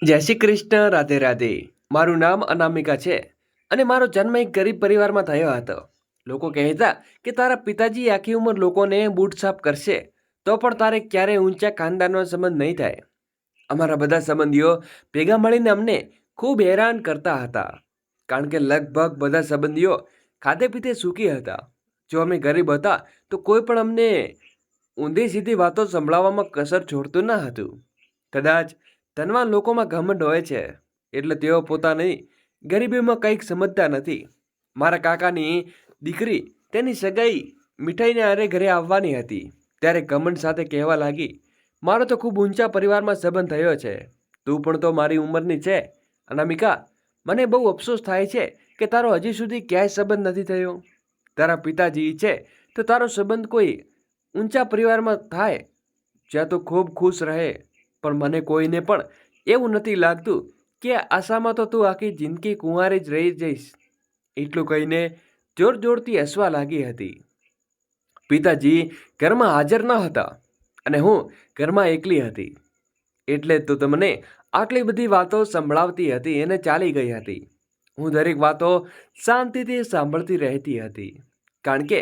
જય શ્રી કૃષ્ણ, રાધે રાધે. મારું નામ અનામિકા છે અને મારો જન્મ એક ગરીબ પરિવારમાં થયો હતો. લોકો કહેતા કે તારા પિતાજી આખી ઉંમર લોકોને બૂટ સાફ કરશે તો પણ તારે ક્યારેય ઊંચા ખાનદાનનો સંબંધ નહીં થાય. અમારા બધા સંબંધીઓ ભેગા મળીને અમને ખૂબ હેરાન કરતા હતા, કારણ કે લગભગ બધા સંબંધીઓ ખાધે પીતે સુખી હતા. જો અમે ગરીબ હતા તો કોઈ પણ અમને ઊંધી સીધી વાતો સંભળાવવામાં કસર છોડતું ન હતું. કદાચ ધનવાન લોકોમાં ઘમંડ હોય છે એટલે તેઓ પોતાની ગરીબીમાં કંઈક સમજતા નથી. મારા કાકાની દીકરી તેની સગાઈ મીઠાઈને અરે ઘરે આવવાની હતી ત્યારે ઘમંડ સાથે કહેવા લાગી, મારો તો ખૂબ ઊંચા પરિવારમાં સંબંધ થયો છે, તું પણ તો મારી ઉંમરની છે. અનામિકા, મને બહુ અફસોસ થાય છે કે તારો હજી સુધી ક્યાંય સંબંધ નથી થયો. તારા પિતાજી ઈચ્છે તો તારો સંબંધ કોઈ ઊંચા પરિવારમાં થાય જ્યાં તું ખૂબ ખુશ રહે, પણ મને કોઈને પણ એવું નથી લાગતું કે આશામાં તો તું આખી જિંદગી કુંવારી જ રહી જઈશ. એટલું કહીને જોર જોરથી હસવા લાગી હતી. પિતાજી ઘરમાં હાજર ન હતા અને હું ઘરમાં એકલી હતી, એટલે તો તમને આટલી બધી વાતો સંભળાવતી હતી અને ચાલી ગઈ હતી. હું દરેક વાતો શાંતિથી સાંભળતી રહેતી હતી, કારણ કે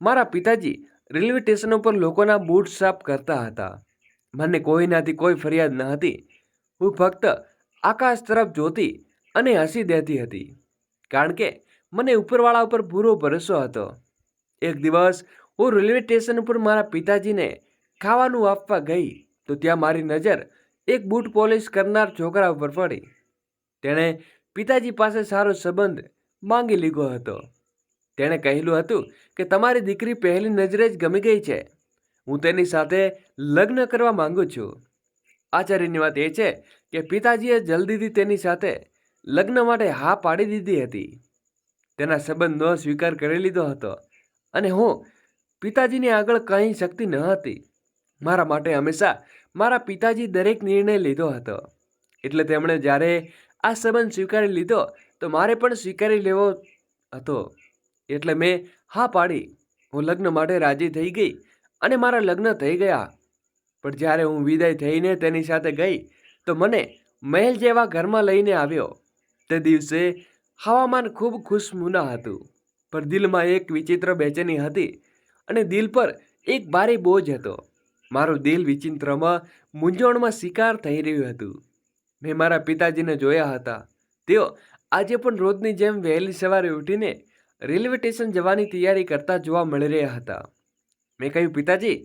મારા પિતાજી રેલવે સ્ટેશન ઉપર લોકોના બૂટ સાફ કરતા હતા. મને કોઈનાથી કોઈ ફરિયાદ ન હતી. હું ફક્ત આકાશ તરફ જોતી અને હસી દેતી હતી, કારણ કે મને ઉપરવાળા ઉપર પૂરો ભરોસો હતો. એક દિવસ હું રેલવે સ્ટેશન ઉપર મારા પિતાજીને ખાવાનું આપવા ગઈ તો ત્યાં મારી નજર એક બૂટ પોલિશ કરનાર છોકરા ઉપર પડી. તેણે પિતાજી પાસે સારો સંબંધ માંગી લીધો હતો. તેણે કહેલું હતું કે તમારી દીકરી પહેલી નજરે જ ગમી ગઈ છે, હું તેની સાથે લગ્ન કરવા માંગુ છું. આશ્ચર્યની વાત એ છે કે પિતાજીએ જલ્દીથી તેની સાથે લગ્ન માટે હા પાડી દીધી હતી. તેના સંબંધનો સ્વીકાર કરી લીધો હતો અને હું પિતાજીની આગળ કહી શકતી ન હતી. મારા માટે હંમેશા મારા પિતાજી દરેક નિર્ણય લીધો હતો, એટલે તેમણે જ્યારે આ સંબંધ સ્વીકારી લીધો તો મારે પણ સ્વીકારી લેવો હતો. એટલે મેં હા પાડી. હું લગ્ન માટે રાજી થઈ ગઈ અને મારા લગ્ન થઈ ગયા. પણ જ્યારે હું વિદાય થઈને તેની સાથે ગઈ તો મને મહેલ જેવા ઘરમાં લઈને આવ્યો. તે દિવસે હવામાન ખૂબ ખુશનુમા હતું, પણ દિલમાં એક વિચિત્ર બેચેની હતી અને દિલ પર એક ભારે બોજ હતો. મારું દિલ વિચિત્રમાં મૂંઝવણમાં શિકાર થઈ રહ્યું હતું. મેં મારા પિતાજીને જોયા હતા. તેઓ આજે પણ રોજની જેમ વહેલી સવારે ઉઠીને રેલવે સ્ટેશન જવાની તૈયારી કરતા જોવા મળી રહ્યા હતા. મેં કહ્યું, પિતાજી,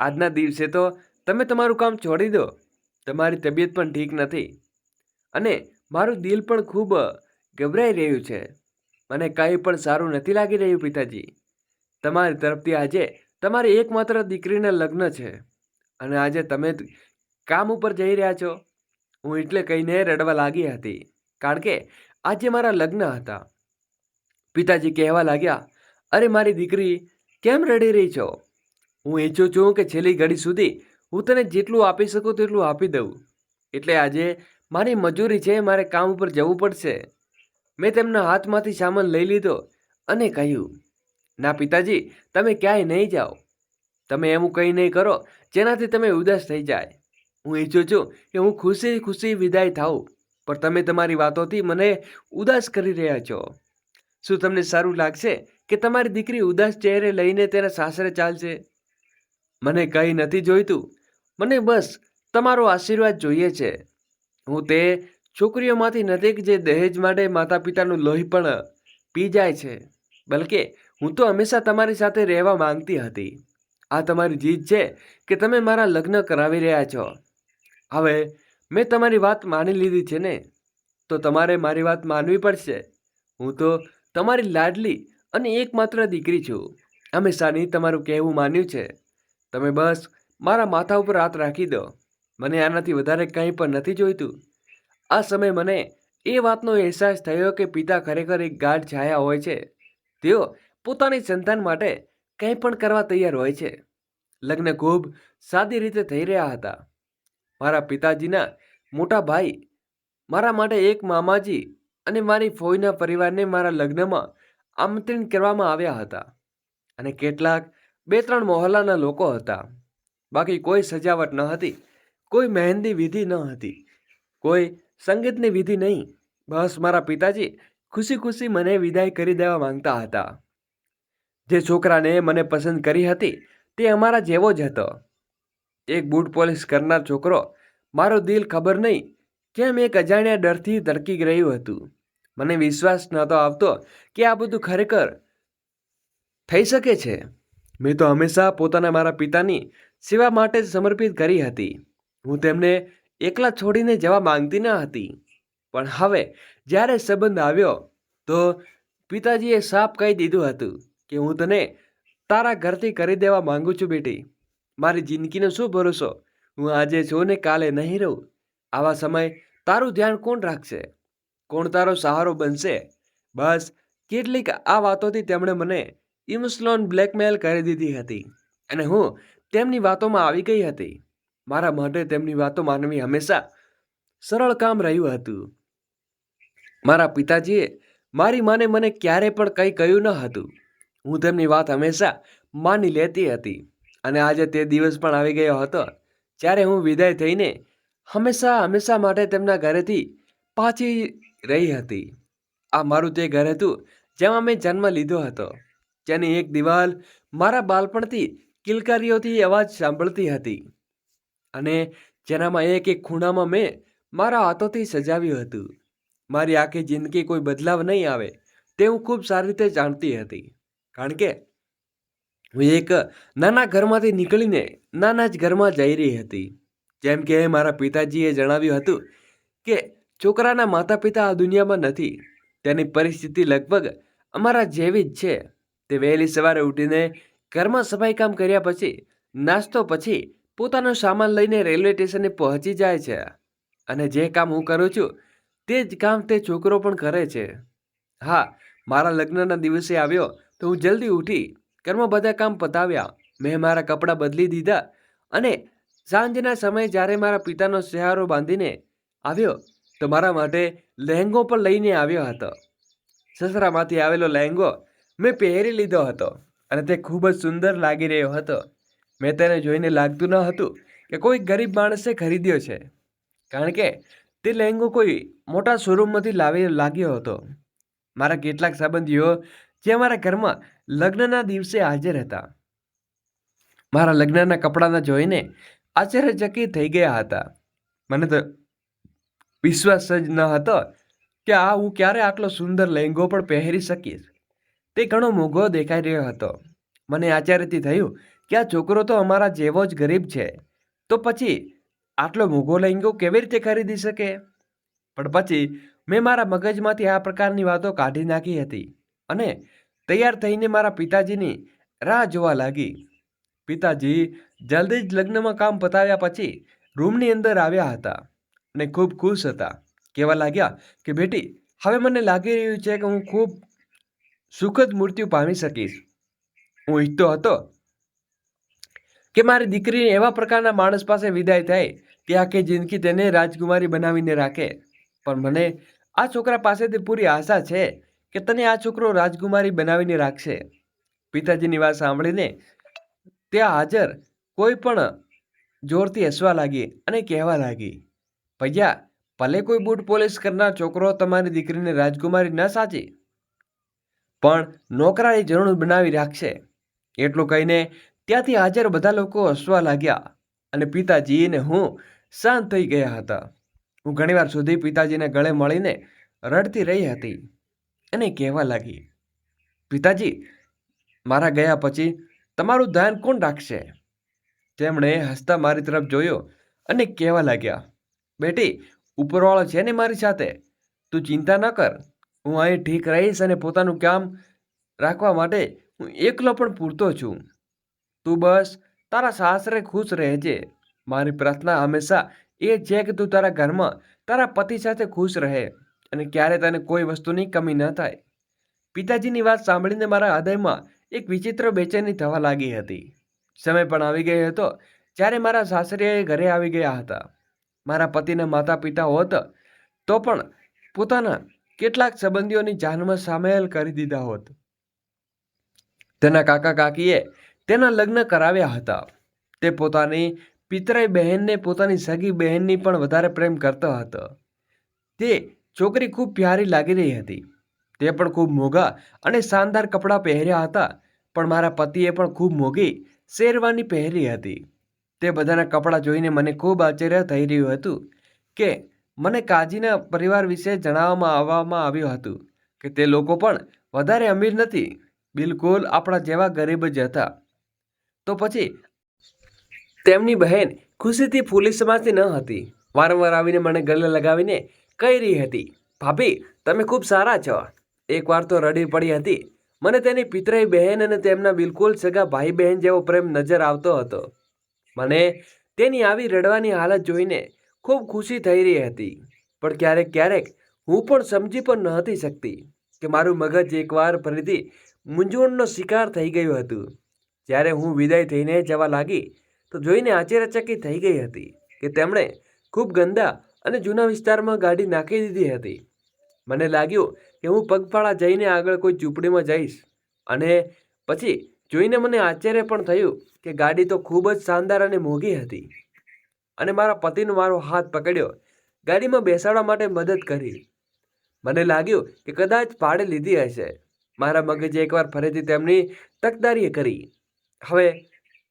આજના દિવસે તો તમે તમારું કામ છોડી દો. તમારી તબિયત પણ ઠીક નથી અને મારું દિલ પણ ખૂબ ગભરાઈ રહ્યું છે. મને કંઈ પણ સારું નથી લાગી રહ્યું પિતાજી. તમારી તરફથી આજે તમારી એકમાત્ર દીકરીના લગ્ન છે અને આજે તમે કામ ઉપર જઈ રહ્યા છો. હું એટલે કહીને રડવા લાગી હતી, કારણ કે આજે મારા લગ્ન હતા. પિતાજી કહેવા લાગ્યા, અરે મારી દીકરી, કેમ રડી રહી છો? હું ઈચ્છું છું કે છેલ્લી ઘડી સુધી હું તને જેટલું આપી શકું તેટલું આપી દઉં. એટલે આજે મારી મજૂરી છે, મારે કામ ઉપર જવું પડશે. મેં તેમના હાથમાંથી સામાન લઈ લીધો અને કહ્યું, ના પિતાજી, તમે ક્યાંય નહીં જાઓ. તમે એવું કંઈ નહીં કરો જેનાથી તમે ઉદાસ થઈ જાય. હું ઈચ્છું છું કે હું ખુશી ખુશી વિદાય થાઉં, પણ તમે તમારી વાતોથી મને ઉદાસ કરી રહ્યા છો. શું તમને સારું લાગશે કે તમારી દીકરી ઉદાસ ચહેરે લઈને તેના સાસરે ચાલશે? મને કંઈ નથી જોઈતું. મને બસ તમારો આશીર્વાદ જોઈએ છે. હું તે છોકરીઓમાંથી નથી કે જે દહેજ માટે માતા પિતાનું લોહી પણ પી જાય છે. બલકે હું તો હંમેશા તમારી સાથે રહેવા માંગતી હતી. આ તમારી જીદ છે કે તમે મારા લગ્ન કરાવી રહ્યા છો. હવે મેં તમારી વાત માની લીધી છે ને, તો તમારે મારી વાત માનવી પડશે. હું તો તમારી લાડલી અને એકમાત્ર દીકરી છું. હંમેશાની તમારું કહેવું માન્યું છે. તમે બસ મારા માથા ઉપર હાથ રાખી દો. મને આનાથી વધારે કંઈ પણ નથી જોઈતું. આ સમયે મને એ વાતનો અહેસાસ થયો કે પિતા ખરેખર એક ગાઢ છાયા હોય છે. તેઓ પોતાની સંતાન માટે કંઈ પણ કરવા તૈયાર હોય છે. લગ્ન ખૂબ સાદી રીતે થઈ રહ્યા હતા. મારા પિતાજીના મોટા ભાઈ, મારા માટે એક મામાજી અને મારી ફોઈના પરિવારને મારા લગ્નમાં આમંત્રિત કરવામાં આવ્યા હતા અને કેટલાક 2-3 મહોલ્લાના લોકો હતા. બાકી કોઈ સજાવટ ન હતી, કોઈ મહેંદી વિધિ ન હતી. કોઈ સંગીતની વિધિ નહીં, બસ મારા પિતાજી ખુશી ખુશી મને વિદાય કરી દેવા માંગતા હતા. જે છોકરાને મને પસંદ કરી હતી તે અમારા જેવો જ હતો. એક બૂટ પોલિશ કરનાર છોકરો. મારું દિલ ખબર નહીં કેમ એક અજાણ્યા ડરથી ધડકી રહ્યું હતું. મને વિશ્વાસ નહોતો આવતો કે આ બધું ખરેખર થઈ શકે છે. મેં તો હંમેશા પોતાના મારા પિતાની સેવા માટે જ સમર્પિત કરી હતી. હું તેમને એકલા છોડીને જવા માંગતી ન હતી. પણ હવે જ્યારે સંબંધ આવ્યો તો પિતાજીએ સાફ કહી દીધું હતું કે હું તને તારા ઘરથી કરી દેવા માંગુ છું બેટી. મારી જિંદગીનો શું ભરોસો? હું આજે છું ને કાલે નહીં રહું. આવા સમય તારું ધ્યાન કોણ રાખશે? કોણ તારો સહારો બનશે? બસ કેટલીક આ વાતોથી તેમણે મને ઇમોશનલ બ્લેકમેલ કરી દીધી હતી અને હું તેમની વાતોમાં આવી ગઈ હતી. મારા માટે તેમની વાતો માનવી હંમેશા સરળ કામ રહ્યું હતું. મારા પિતાજીએ મારી માને મને ક્યારે પણ કંઈ કહ્યું ન હતું. હું તેમની વાત હંમેશા માની લેતી હતી અને આજે તે દિવસ પણ આવી ગયો હતો જ્યારે હું વિદાય થઈને હંમેશા માટે તેમના ઘરેથી પાછી રહી હતી. આ મારું તે ઘર હતું જેમાં મેં જન્મ લીધો હતો, જેની એક દિવાલ મારા બાળપણથી કિલકારીઓથી અવાજ સાંભળતી હતી અને જેનામાં એક એક ખૂણામાં મેં મારા હાથોથી સજાવ્યું હતું. મારી આખી જિંદગી કોઈ બદલાવ નહીં આવે તે હું ખૂબ સારી રીતે જાણતી હતી, કારણ કે હું એક નાના ઘરમાંથી નીકળીને નાના જ ઘરમાં જઈ રહી હતી. જેમ કે મારા પિતાજીએ જણાવ્યું હતું કે છોકરાના માતા પિતા આ દુનિયામાં નથી. તેની પરિસ્થિતિ લગભગ અમારા જેવી જ છે. તે વહેલી સવારે ઉઠીને ઘરમાં સફાઈ કામ કર્યા પછી નાસ્તો પછી પોતાનો સામાન લઈને રેલવે સ્ટેશને પહોંચી જાય છે અને જે કામ હું કરું છું તે જ કામ તે છોકરો પણ કરે છે. હા, મારા લગ્નના દિવસે આવ્યો તો હું જલ્દી ઉઠી ઘરમાં બધા કામ પતાવ્યા. મેં મારા કપડાં બદલી દીધા અને સાંજના સમયે જ્યારે મારા પિતાનો સહારો બાંધીને આવ્યો તો મારા માટે લહેંગો પણ લઈને આવ્યો હતો. સસરામાંથી આવેલો લહેંગો મેં પહેરી લીધો હતો અને તે ખૂબ જ સુંદર લાગી રહ્યો હતો. મેં તેને જોઈને લાગતું ન હતું કે કોઈ ગરીબ માણસે ખરીદ્યો છે, કારણ કે તે લહેંગો કોઈ મોટા શોરૂમમાંથી લાગ્યો હતો. મારા કેટલાક સંબંધીઓ જે અમારા ઘરમાં લગ્નના દિવસે હાજર હતા મારા લગ્નના કપડાના જોઈને આશ્ચર્યચકિત થઈ ગયા હતા. મને તો વિશ્વાસ જ ન હતો કે હું ક્યારે આટલો સુંદર લહેંગો પણ પહેરી શકીશ. તે ઘણો મોંઘો દેખાઈ રહ્યો હતો. મને આશ્ચર્યથી થયું કે આ છોકરો તો અમારા જેવો જ ગરીબ છે, તો પછી આટલો મોંઘો લહેંગો કેવી રીતે ખરીદી શકે? પણ પછી મેં મારા મગજમાંથી આ પ્રકારની વાતો કાઢી નાખી હતી અને તૈયાર થઈને મારા પિતાજીની રાહ જોવા લાગી. પિતાજી જલ્દી જ લગ્નમાં કામ પતાવ્યા પછી રૂમની અંદર આવ્યા હતા અને ખૂબ ખુશ હતા. કહેવા લાગ્યા કે બેટી, હવે મને લાગી રહ્યું છે કે હું ખૂબ સુખદ મૃત્યુ પામી શકીશ. હું ઈચ્છતો હતો કે મારી દીકરી એવા પ્રકારના માણસ પાસે વિદાય થાય કે આખી જિંદગી તેને રાજકુમારી બનાવીને રાખે. પણ મને આ છોકરા પાસેથી પૂરી આશા છે કે તને આ છોકરો રાજકુમારી બનાવીને રાખશે. પિતાજીની વાત સાંભળીને ત્યાં હાજર કોઈ પણ જોરથી હસવા લાગી અને કહેવા લાગી, ભૈયા, ભલે કોઈ બૂટ પોલિશ કરનાર છોકરો તમારી દીકરીને રાજકુમારી ન સાચી પણ નોકરાણી જરૂર બનાવી રાખશે. એટલું કહીને ત્યાંથી હાજર બધા લોકો હસવા લાગ્યા અને પિતાજી અને હું શાંત થઈ ગયા હતા. હું ઘણીવાર સુધી પિતાજીને ગળે મળીને રડતી રહી હતી અને કહેવા લાગી, પિતાજી, મારા ગયા પછી તમારું ધ્યાન કોણ રાખશે? તેમણે હસતા મારી તરફ જોયો અને કહેવા લાગ્યા, બેટી, ઉપરવાળો છે ને મારી સાથે, તું ચિંતા ન કર. હું અહીં ઠીક રહીશ અને પોતાનું કામ રાખવા માટે હું એકલો પણ પૂરતો છું. તું બસ તારા સાસરે ખુશ રહેજે. મારી પ્રાર્થના હંમેશા એ છે કે તું તારા ઘરમાં તારા પતિ સાથે ખુશ રહે અને ક્યારે તને કોઈ વસ્તુની કમી ન થાય. પિતાજીની વાત સાંભળીને મારા હૃદયમાં એક વિચિત્ર બેચેની થવા લાગી હતી. સમય પણ આવી ગયો હતો જ્યારે મારા સાસરિયા ઘરે આવી ગયા હતા. મારા પતિના માતા પિતા હોત તો પણ પોતાના કેટલાક સંબંધીઓની જાનમાં સામેલ કરી દીધા હોત. તેના કાકા કાકીએ તેના લગ્ન કરાવ્યા હતા. તે પોતાની પિતરાઈ બહેનને પોતાની સગી બહેનની પણ વધારે પ્રેમ કરતો હતો. તે છોકરી ખૂબ પ્યારી લાગી રહી હતી. તે પણ ખૂબ મોંઘા અને શાનદાર કપડાં પહેર્યા હતા, પણ મારા પતિએ પણ ખૂબ મોંઘી શેરવાની પહેરી હતી. તે બધાના કપડાં જોઈને મને ખૂબ આશ્ચર્ય થઈ રહ્યું હતું કે મને કાજીના પરિવાર વિશે જણાવવામાં આવ્યું હતું કે તે લોકો પણ વધારે અમીર નથી, બિલકુલ આપણા જેવા ગરીબ જ હતા. તો પછી તેમની બહેન ખુશીથી ફૂલી સમાતી ન હતી. વારંવાર આવીને મને ગલે લગાવીને કહી રહી હતી, ભાભી તમે ખૂબ સારા છો. એકવાર તો રડી પડી હતી. મને તેની પિતરાઈ બહેન અને તેમના બિલકુલ સગા ભાઈ બહેન જેવો પ્રેમ નજર આવતો હતો. મને તેની આવી રડવાની હાલત જોઈને ખૂબ ખુશી થઈ રહી હતી, પણ ક્યારેક ક્યારેક હું પણ સમજી પણ નહોતી શકતી કે મારું મગજ એકવાર ફરીથી મૂંઝવણનો શિકાર થઈ ગયું હતું. જ્યારે હું વિદાય થઈને જવા લાગી તો જોઈને આશ્ચર્યચકિત થઈ ગઈ હતી કે તેમણે ખૂબ ગંદા અને જૂના વિસ્તારમાં ગાડી નાખી દીધી હતી. મને લાગ્યું કે હું પગપાળા જઈને આગળ કોઈ ઝૂંપડીમાં જઈશ, અને પછી જોઈને મને આશ્ચર્ય પણ થયું કે ગાડી તો ખૂબ જ શાનદાર અને મોંઘી હતી. અને મારા પતિનો મારો હાથ પકડ્યો, ગાડીમાં બેસાડવા માટે મદદ કરી. મને લાગ્યું કે કદાચ ભાડે લીધી હશે. મારા મગજે એકવાર ફરીથી તેમની તકદારી કરી. હવે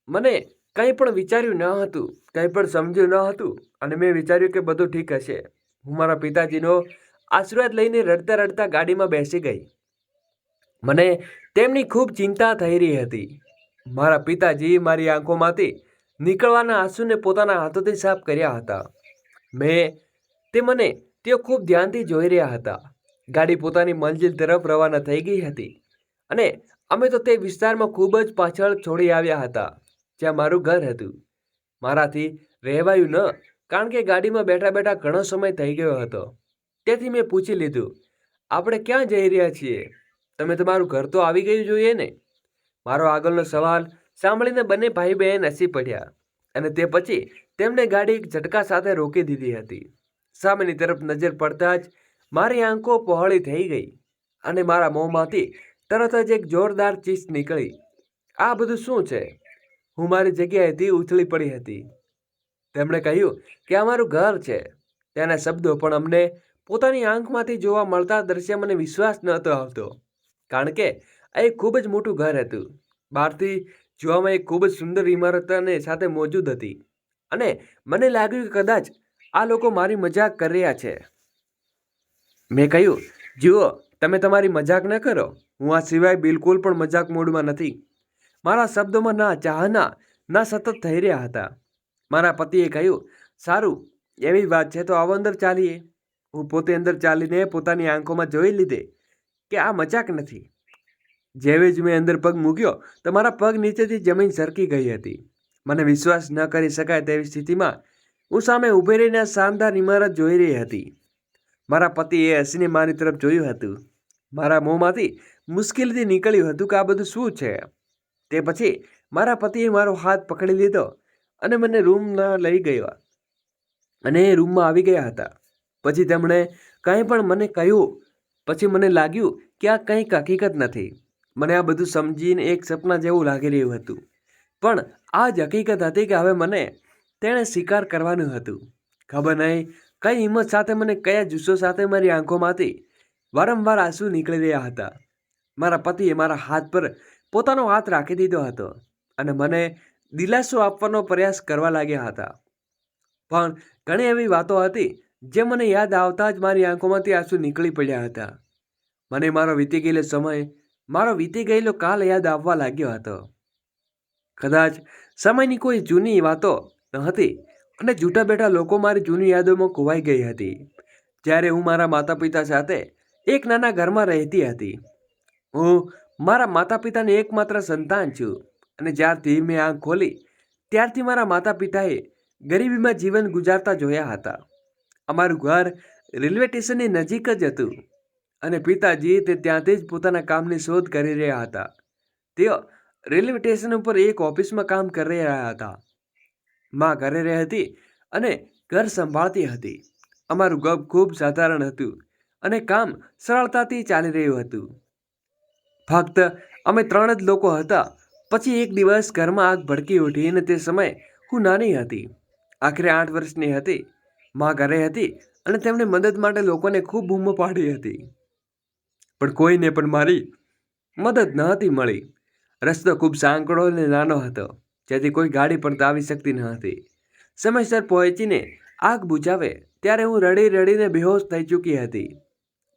મને કંઈ પણ વિચાર્યું ન હતું, કંઈ પણ સમજ્યું ન હતું, અને મેં વિચાર્યું કે બધું ઠીક હશે. હું મારા પિતાજીનો આશીર્વાદ લઈને રડતા રડતા ગાડીમાં બેસી ગઈ. મને તેમની ખૂબ ચિંતા થઈ રહી હતી. મારા પિતાજી મારી આંખોમાંથી નીકળવાના આંસુને પોતાના હાથોથી સાફ કર્યા હતા. તેઓ ખૂબ ધ્યાનથી જોઈ રહ્યા હતા. ગાડી પોતાની મંજિલ તરફ રવાના થઈ ગઈ હતી, અને અમે તો તે વિસ્તારમાં ખૂબ જ પાછળ છોડી આવ્યા હતા જ્યાં મારું ઘર હતું. મારાથી રહેવાયું ન, કારણ કે ગાડીમાં બેઠા બેઠા ઘણો સમય થઈ ગયો હતો. તેથી મેં પૂછી લીધું, આપણે ક્યાં જઈ રહ્યા છીએ? તમે તમારું ઘર તો આવી ગયું જોઈએ ને? મારો આગળનો સવાલ સાંભળીને બંને ભાઈ બહેન હસી પડ્યા, અને તે પછી તેમણે ગાડી એક ઝટકા સાથે રોકી દીધી હતી. સામેની તરફ નજર પડતા જ મારી આંખો પહોળી થઈ ગઈ, અને મારા મોંમાંથી તરત જ એક જોરદાર ચીસ નીકળી. આ બધું શું છે? હું મારી જગ્યાએથી ઉછળી પડી હતી. તેમણે કહ્યું કે આ મારું ઘર છે. તેના શબ્દો પણ અમને પોતાની આંખમાંથી જોવા મળતા દ્રશ્ય મને વિશ્વાસ નહોતો આવતો, કારણ કે આ એક ખૂબ જ મોટું ઘર હતું. બહારથી જોવામાં એક ખૂબ જ સુંદર ઇમારત સાથે મોજૂદ હતી, અને મને લાગ્યું કે કદાચ આ લોકો મારી મજાક કરી રહ્યા છે. મેં કહ્યું, જુઓ, તમે તમારી મજાક ન કરો. હું આ સિવાય બિલકુલ પણ મજાક મૂડમાં નથી. મારા શબ્દોમાં ના ચાહના ના સતત થઈ રહ્યા હતા. મારા પતિએ કહ્યું, સારું, એવી વાત છે તો આવો અંદર ચાલીએ. હું પોતે અંદર ચાલીને પોતાની આંખોમાં જોઈ લીધે કે આ મજાક નથી. જેવી જ મેં અંદર પગ મૂક્યો તો મારા પગ નીચેથી જમીન સરકી ગઈ હતી. મને વિશ્વાસ ન કરી શકાય તેવી સ્થિતિમાં હું સામે ઊભી રહીને શાનદાર ઇમારત જોઈ રહી હતી. મારા પતિએ હસીને મારી તરફ જોયું હતું. મારા મોંમાંથી મુશ્કેલીથી નીકળ્યું હતું કે આ બધું શું છે? તે પછી મારા પતિએ મારો હાથ પકડી લીધો અને મને રૂમમાં લઈ ગયા, અને એ રૂમમાં આવી ગયા હતા. પછી તેમણે કંઈ પણ મને કહ્યું. પછી મને લાગ્યું કે આ કંઈક હકીકત નથી. મને આ બધું સમજીને એક સપના જેવું લાગી રહ્યું હતું, પણ આ જ હકીકત હતી કે હવે મને તેણે સ્વીકાર કરવાનું હતું. ખબર નહીં કઈ હિંમત સાથે, મને કયા જુસ્સો સાથે મારી આંખોમાંથી વારંવાર આંસુ નીકળી રહ્યા હતા. મારા પતિએ મારા હાથ પર પોતાનો હાથ રાખી દીધો હતો અને મને દિલાસો આપવાનો પ્રયાસ કરવા લાગ્યા હતા. પણ ઘણી એવી વાતો હતી જે મને યાદ આવતા જ મારી આંખોમાંથી આંસુ નીકળી પડ્યા હતા. મને મારો વીતી ગયેલો સમય, મારો વીતી ગયેલો કાલ યાદ આવવા લાગ્યો હતો. કદાચ સમયની કોઈ જૂની વાતો ન હતી, અને જૂઠા બેઠા લોકો મારી જૂની યાદોમાં ખોવાઈ ગઈ હતી. જ્યારે હું મારા માતા પિતા સાથે એક નાના ઘરમાં રહેતી હતી. હું મારા માતા પિતાની એકમાત્ર સંતાન છું, અને જ્યારથી મેં આંખ ખોલી ત્યારથી મારા માતા પિતાએ ગરીબીમાં જીવન ગુજારતા જોયા હતા. અમારું ઘર રેલવે સ્ટેશનની નજીક જ હતું, અને પિતાજી તે ત્યાંથી જ પોતાના કામની શોધ કરી રહ્યા હતા. તેઓ રેલવે સ્ટેશન ઉપર એક ઓફિસમાં કામ કરી રહ્યા હતા. માં ઘરે રહેતી અને ઘર સંભાળતી હતી. અમારું ઘર ખૂબ સાધારણ હતું, અને કામ સરળતાથી ચાલી રહ્યું હતું. ફક્ત અમે 3 જ લોકો હતા. પછી એક દિવસ ઘરમાં આગ ભડકી ઉઠી, અને તે સમયે હું નાની હતી, આખરે 8 વર્ષની હતી. માં ઘરે હતી અને તેમણે મદદ માટે લોકોને ખૂબ બૂમો પાડી હતી, પણ કોઈને પણ મારી મદદ ન હતી મળી. રસ્તો ખૂબ સાંકડો અને નાનો હતો, જેથી કોઈ ગાડી પણ આવી શકતી ન હતી. સમયસર પહોંચીને આગ બુઝાવે ત્યારે હું રડી રડીને બેહોશ થઈ ચૂકી હતી.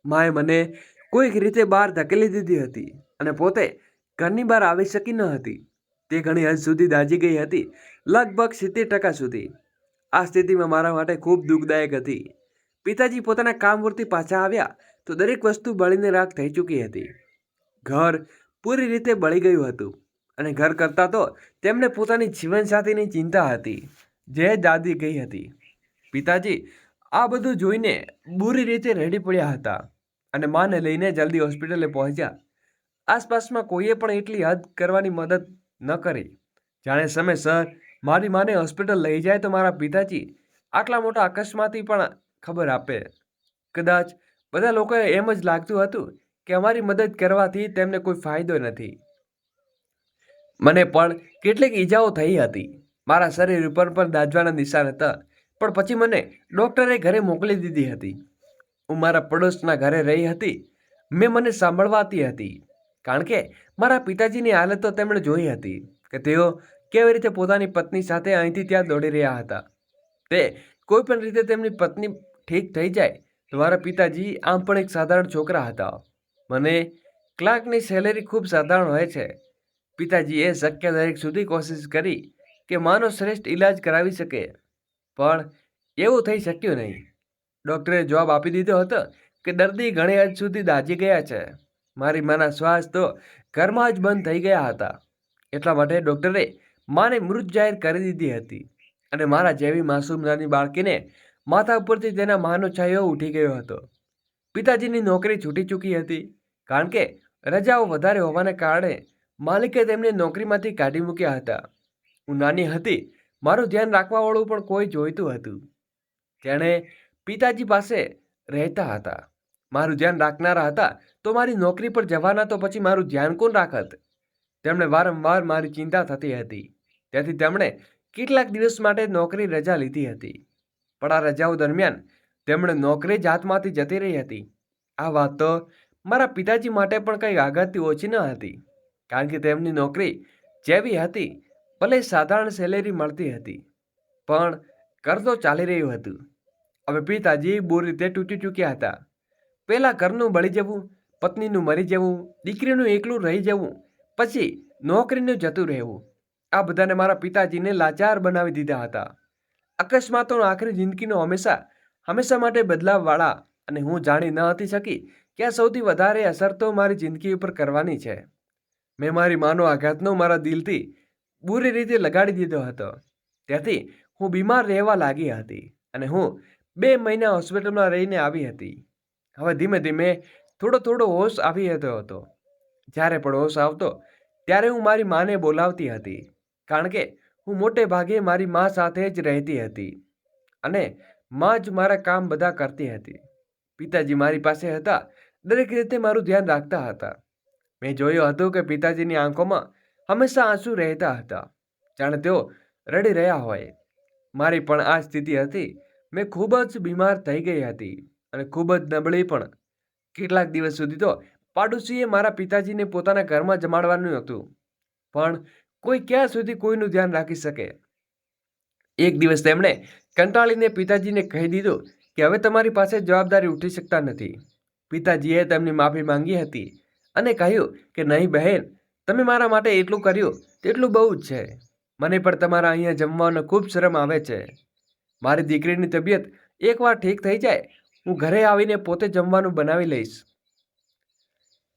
માએ મને કોઈક રીતે બહાર ધકેલી દીધી હતી અને પોતે ઘરની બહાર આવી શકી ન હતી. તે ઘણી હદ સુધી દાઝી ગઈ હતી, લગભગ 70% સુધી. આ સ્થિતિમાં મારા માટે ખૂબ દુઃખદાયક હતી. પિતાજી પોતાના કામ પરથી પાછા આવ્યા તો દરેક વસ્તુ બળીને રાખ થઈ ચૂકી હતી. ઘર પૂરી રીતે બળી ગયું હતું અને ઘર કરતાં તો તેમને પોતાની જીવનસાથીની ચિંતા હતી, જે દાદી ગઈ હતી. પિતાજી આ બધું જોઈને બુરી રીતે રડી પડ્યા હતા અને માને લઈને જલ્દી હોસ્પિટલે પહોંચ્યા. આસપાસમાં કોઈએ પણ એટલી હદ કરવાની મદદ ન કરી. જાણે સમયસર મારી માને હોસ્પિટલ લઈ જાય તો મારા પિતાજી આટલા મોટા અકસ્માતથી પણ ખબર આપે. કદાચ બધા લોકોએ એમ જ લાગતું હતું કે અમારી મદદ કરવાથી તેમને કોઈ ફાયદો નથી. મને પણ કેટલીક ઈજાઓ થઈ હતી. મારા શરીર ઉપર પણ દાઝવાના નિશાન હતા, પણ પછી મને ડૉક્ટરે ઘરે મોકલી દીધી હતી. હું મારા પડોશના ઘરે રહી હતી. મેં મને સાંભળવાતી હતી, કારણ કે મારા પિતાજીની હાલતો તેમણે જોઈ હતી કે તેઓ કેવી રીતે પોતાની પત્ની સાથે અહીંથી ત્યાં દોડી રહ્યા હતા. તે કોઈ પણ રીતે તેમની પત્ની ઠીક થઈ જાય તો મારા પિતાજી આમ પણ એક સાધારણ છોકરા હતા. મને ક્લાર્કની સેલેરી ખૂબ સાધારણ હોય છે. પિતાજીએ શક્ય દરેક સુધી કોશિશ કરી કે માનો શ્રેષ્ઠ ઈલાજ કરાવી શકે, પણ એવું થઈ શક્યું નહીં. ડૉક્ટરે જવાબ આપી દીધો હતો કે દર્દી ઘણી હદ સુધી દાઝી ગયા છે. મારી માના શ્વાસ તો ઘરમાં જ બંધ થઈ ગયા હતા. એટલા માટે ડૉક્ટરે માને મૃત જાહેર કરી દીધી હતી અને મારા જેવી માસૂમ નાની બાળકીને માથા ઉપરથી તેના માનો છાંયો ઉઠી ગયો હતો. પિતાજીની નોકરી છૂટી ચૂકી હતી, કારણ કે રજાઓ વધારે હોવાને કારણે માલિકે તેમને નોકરીમાંથી કાઢી મૂક્યા હતા. હું નાની હતી, મારું ધ્યાન રાખવાવાળું પણ કોઈ જોઈતું હતું. તેણે પિતાજી પાસે રહેતા હતા. મારું ધ્યાન રાખનારા હતા તો મારી નોકરી પર જવાના તો પછી મારું ધ્યાન કોણ રાખત? તેમણે વારંવાર મારી ચિંતા થતી હતી, તેથી તેમણે કેટલાક દિવસ માટે નોકરી રજા લીધી હતી. પણ આ રજાઓ દરમિયાન તેમણે નોકરી જ હાથમાંથી જતી રહી હતી. આ વાત તો મારા પિતાજી માટે પણ કંઈ આઘાતથી ઓછી ન હતી, કારણ કે તેમની નોકરી જેવી હતી, ભલે સાધારણ સેલેરી મળતી હતી, પણ ઘર તો ચાલી રહ્યું હતું. હવે પિતાજી બુરી રીતે તૂટી ચૂક્યા હતા. પહેલાં ઘરનું બળી જવું, પત્નીનું મરી જવું, દીકરીનું એકલું રહી જવું, પછી નોકરીનું જતું રહેવું, આ બધાને મારા પિતાજીને લાચાર બનાવી દીધા હતા. અકસ્માતોનો આખરી જિંદગીનો હંમેશા માટે બદલાવવાળા, અને હું જાણી ન હતી શકી કે આ સૌથી વધારે અસર તો મારી જિંદગી ઉપર કરવાની છે. મેં મારી માનો આઘાતનો મારા દિલથી બુરી રીતે લગાડી દીધો હતો. તેથી હું બીમાર રહેવા લાગી હતી અને હું 2 મહિના હોસ્પિટલમાં રહીને આવી હતી. હવે ધીમે ધીમે થોડો હોશ આવી રહ્યો હતો. જ્યારે પણ હોશ આવતો ત્યારે હું મારી માને બોલાવતી હતી, કારણ કે હું મોટે ભાગે મારી મા સાથે જ રહેતી હતી અને માં જ મારા કામ બધા કરતી હતી. પિતાજી મારી પાસે હતા, દરેક રીતે મારું ધ્યાન રાખતા હતા. મેં જોયું હતું કે પિતાજીની આંખોમાં હંમેશા આંસુ રહેતા હતા, જાણે તેઓ રડી રહ્યા હોય. મારી પણ આ સ્થિતિ હતી. મેં ખૂબ જ બીમાર થઈ ગઈ હતી અને ખૂબ જ નબળી પણ. કેટલાક દિવસ સુધી તો પાડોશીએ મારા પિતાજીને પોતાના ઘરમાં જમાડવાનું હતું, પણ કોઈ ક્યાં સુધી કોઈનું ધ્યાન રાખી શકે? એક દિવસ તેમણે કંટાળીને પિતાજીને કહી દીધું કે હવે તમારી પાસે જવાબદારી ઉઠી શકતા નથી. પિતાજીએ તેમની માફી માંગી હતી અને કહ્યું કે નહીં બહેન, તમે મારા માટે એટલું કર્યું તેટલું બહુ જ છે. મને પણ તમારા અહીંયા જમવાનો ખૂબ શરમ આવે છે. મારી દીકરીની તબિયત એકવાર ઠીક થઈ જાય, હું ઘરે આવીને પોતે જમવાનું બનાવી લઈશ.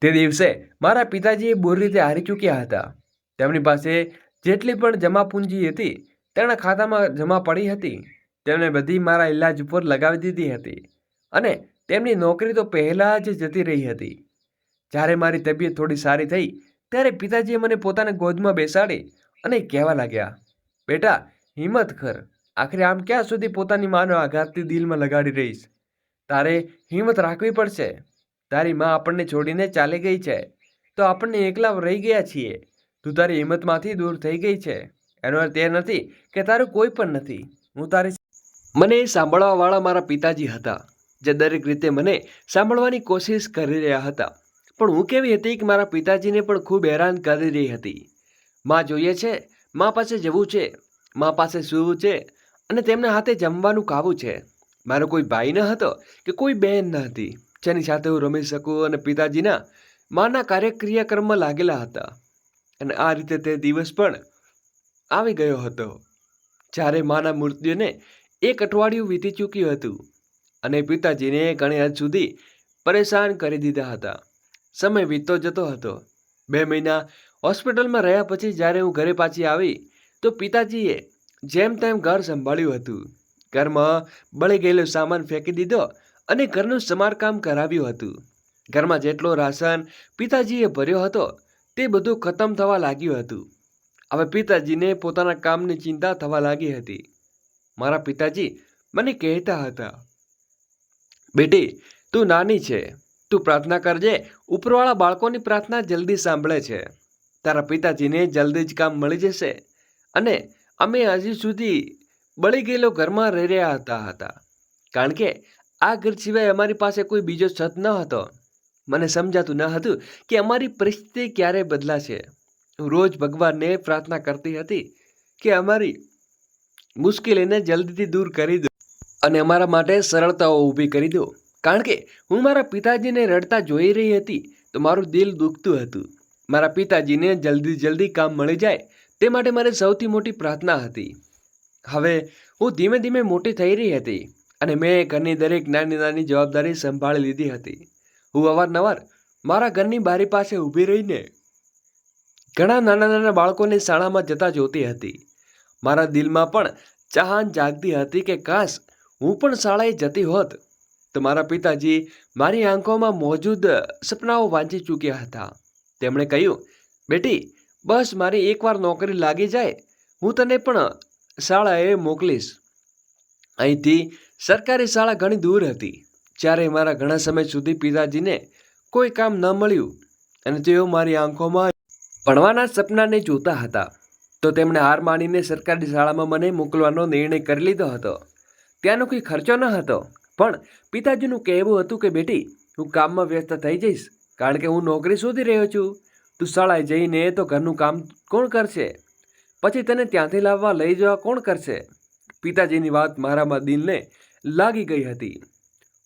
તે દિવસે મારા પિતાજી બુરી રીતે હારી ચૂક્યા હતા. તેમની પાસે જેટલી પણ જમા પૂંજી હતી તેના ખાતામાં જમા પડી હતી. તેમણે બધી મારા ઈલાજ ઉપર લગાવી દીધી હતી અને તેમની નોકરી તો પહેલાં જ જતી રહી હતી. જ્યારે મારી તબિયત થોડી સારી થઈ ત્યારે પિતાજીએ મને પોતાના ગોદમાં બેસાડી અને કહેવા લાગ્યા, બેટા હિંમત કર, આખરે આમ ક્યાં સુધી પોતાની માનો આઘાતથી દિલમાં લગાડી રહીશ? તારે હિંમત રાખવી પડશે. તારી માં આપણને છોડીને ચાલી ગઈ છે તો આપણને એકલા રહી ગયા છીએ. તું તારી હિંમતમાંથી દૂર થઈ ગઈ છે એનો અર્થ એ નથી કે તારું કોઈ પણ નથી. હું તારી મને સાંભળવાવાળા મારા પિતાજી હતા, જે દરેક રીતે મને સાંભળવાની કોશિશ કરી રહ્યા હતા. પણ હું કેવી હતી કે મારા પિતાજીને પણ ખૂબ હેરાન કરી રહી હતી. માં જોઈએ છે, માં પાસે જવું છે, માં પાસે સૂવું છે અને તેમના હાથે જમવાનું ખાવું છે. મારો કોઈ ભાઈ ન હતો કે કોઈ બહેન ન હતી જેની સાથે હું રમી શકું, અને પિતાજીના માના કાર્યક્રિયાક્રમમાં લાગેલા હતા. અને આ રીતે તે દિવસ પણ આવી ગયો હતો જ્યારે માના મૃત્યુને 1 અઠવાડિયું વીતી ચૂક્યું હતું અને પિતાજીને ઘણી હદ સુધી પરેશાન કરી દીધા હતા. સમય વીતતો જતો હતો. 2 મહિના હોસ્પિટલમાં રહ્યા પછી જ્યારે હું ઘરે પાછી આવી તો પિતાજીએ જેમ તેમ ઘર સંભાળ્યું હતું. ઘરમાં બળી ગયેલો સામાન ફેંકી દીધો અને ઘરનું સમારકામ કરાવ્યું હતું. ઘરમાં જેટલો રાશન પિતાજીએ ભર્યો હતો તે બધું ખતમ થવા લાગ્યું હતું. હવે પિતાજીને પોતાના કામની ચિંતા થવા લાગી હતી. મારા પિતાજી મને કહેતા હતા, બેટી, તું નાની છે, તું પ્રાર્થના કરજે, ઉપરવાળા બાળકોની પ્રાર્થના જલ્દી સાંભળે છે. તારા પિતાજીને જલ્દી જ કામ મળી જશે. અને અમે હજી સુધી બળી ગયેલો ઘરમાં રહી રહ્યા હતા કારણ કે આ ઘર સિવાય અમારી પાસે કોઈ બીજો છત ન હતો. મને સમજાતું ન હતું કે અમારી પરિસ્થિતિ ક્યારે બદલાશે. હું રોજ ભગવાનને પ્રાર્થના કરતી હતી કે અમારી મુશ્કેલીને જલ્દીથી દૂર કરી દો અને અમારા માટે સરળતાઓ ઊભી કરી દો. કારણ કે હું મારા પિતાજીને રડતા જોઈ રહી હતી તો મારું દિલ દુખતું હતું. મારા પિતાજીને જલ્દી કામ મળી જાય તે માટે મારી સૌથી મોટી પ્રાર્થના હતી. હવે હું ધીમે ધીમે મોટી થઈ રહી હતી અને મેં ઘરની દરેક નાની નાની જવાબદારી સંભાળી લીધી હતી. હું અવારનવાર મારા ઘરની બારી પાસે ઊભી રહીને ઘણા નાના નાના બાળકોને શાળામાં જતા જોતી હતી. મારા દિલમાં પણ ચાહત જાગતી હતી કે કાશ હું પણ શાળાએ જતી હોત તો મારા પિતાજી મારી આંખોમાં મોજૂદ સપનાઓ વાંચી ચૂક્યા હતા. તેમણે કહ્યું, બેટી, બસ મારી એકવાર નોકરી લાગી જાય હું તને પણ શાળાએ મોકલીશ. અહીંથી સરકારી શાળા ઘણી દૂર હતી. જ્યારે મારા ઘણા સમય સુધી પિતાજીને કોઈ કામ ન મળ્યું અને તેઓ મારી આંખોમાં ભણવાના સપનાને જોતા હતા તો તેમણે હાર માનીને સરકારી શાળામાં મને મોકલવાનો નિર્ણય કરી લીધો હતો. ત્યાંનો કોઈ ખર્ચો ન હતો, પણ પિતાજીનું કહેવું હતું કે બેટી, હું કામમાં વ્યસ્ત થઈ જઈશ કારણ કે હું નોકરી શોધી રહ્યો છું. તું શાળાએ જઈને તો ઘરનું કામ કોણ કરશે? પછી તને ત્યાંથી લાવવા લઈ જવા કોણ કરશે? પિતાજીની વાત મારામાં દિલને લાગી ગઈ હતી.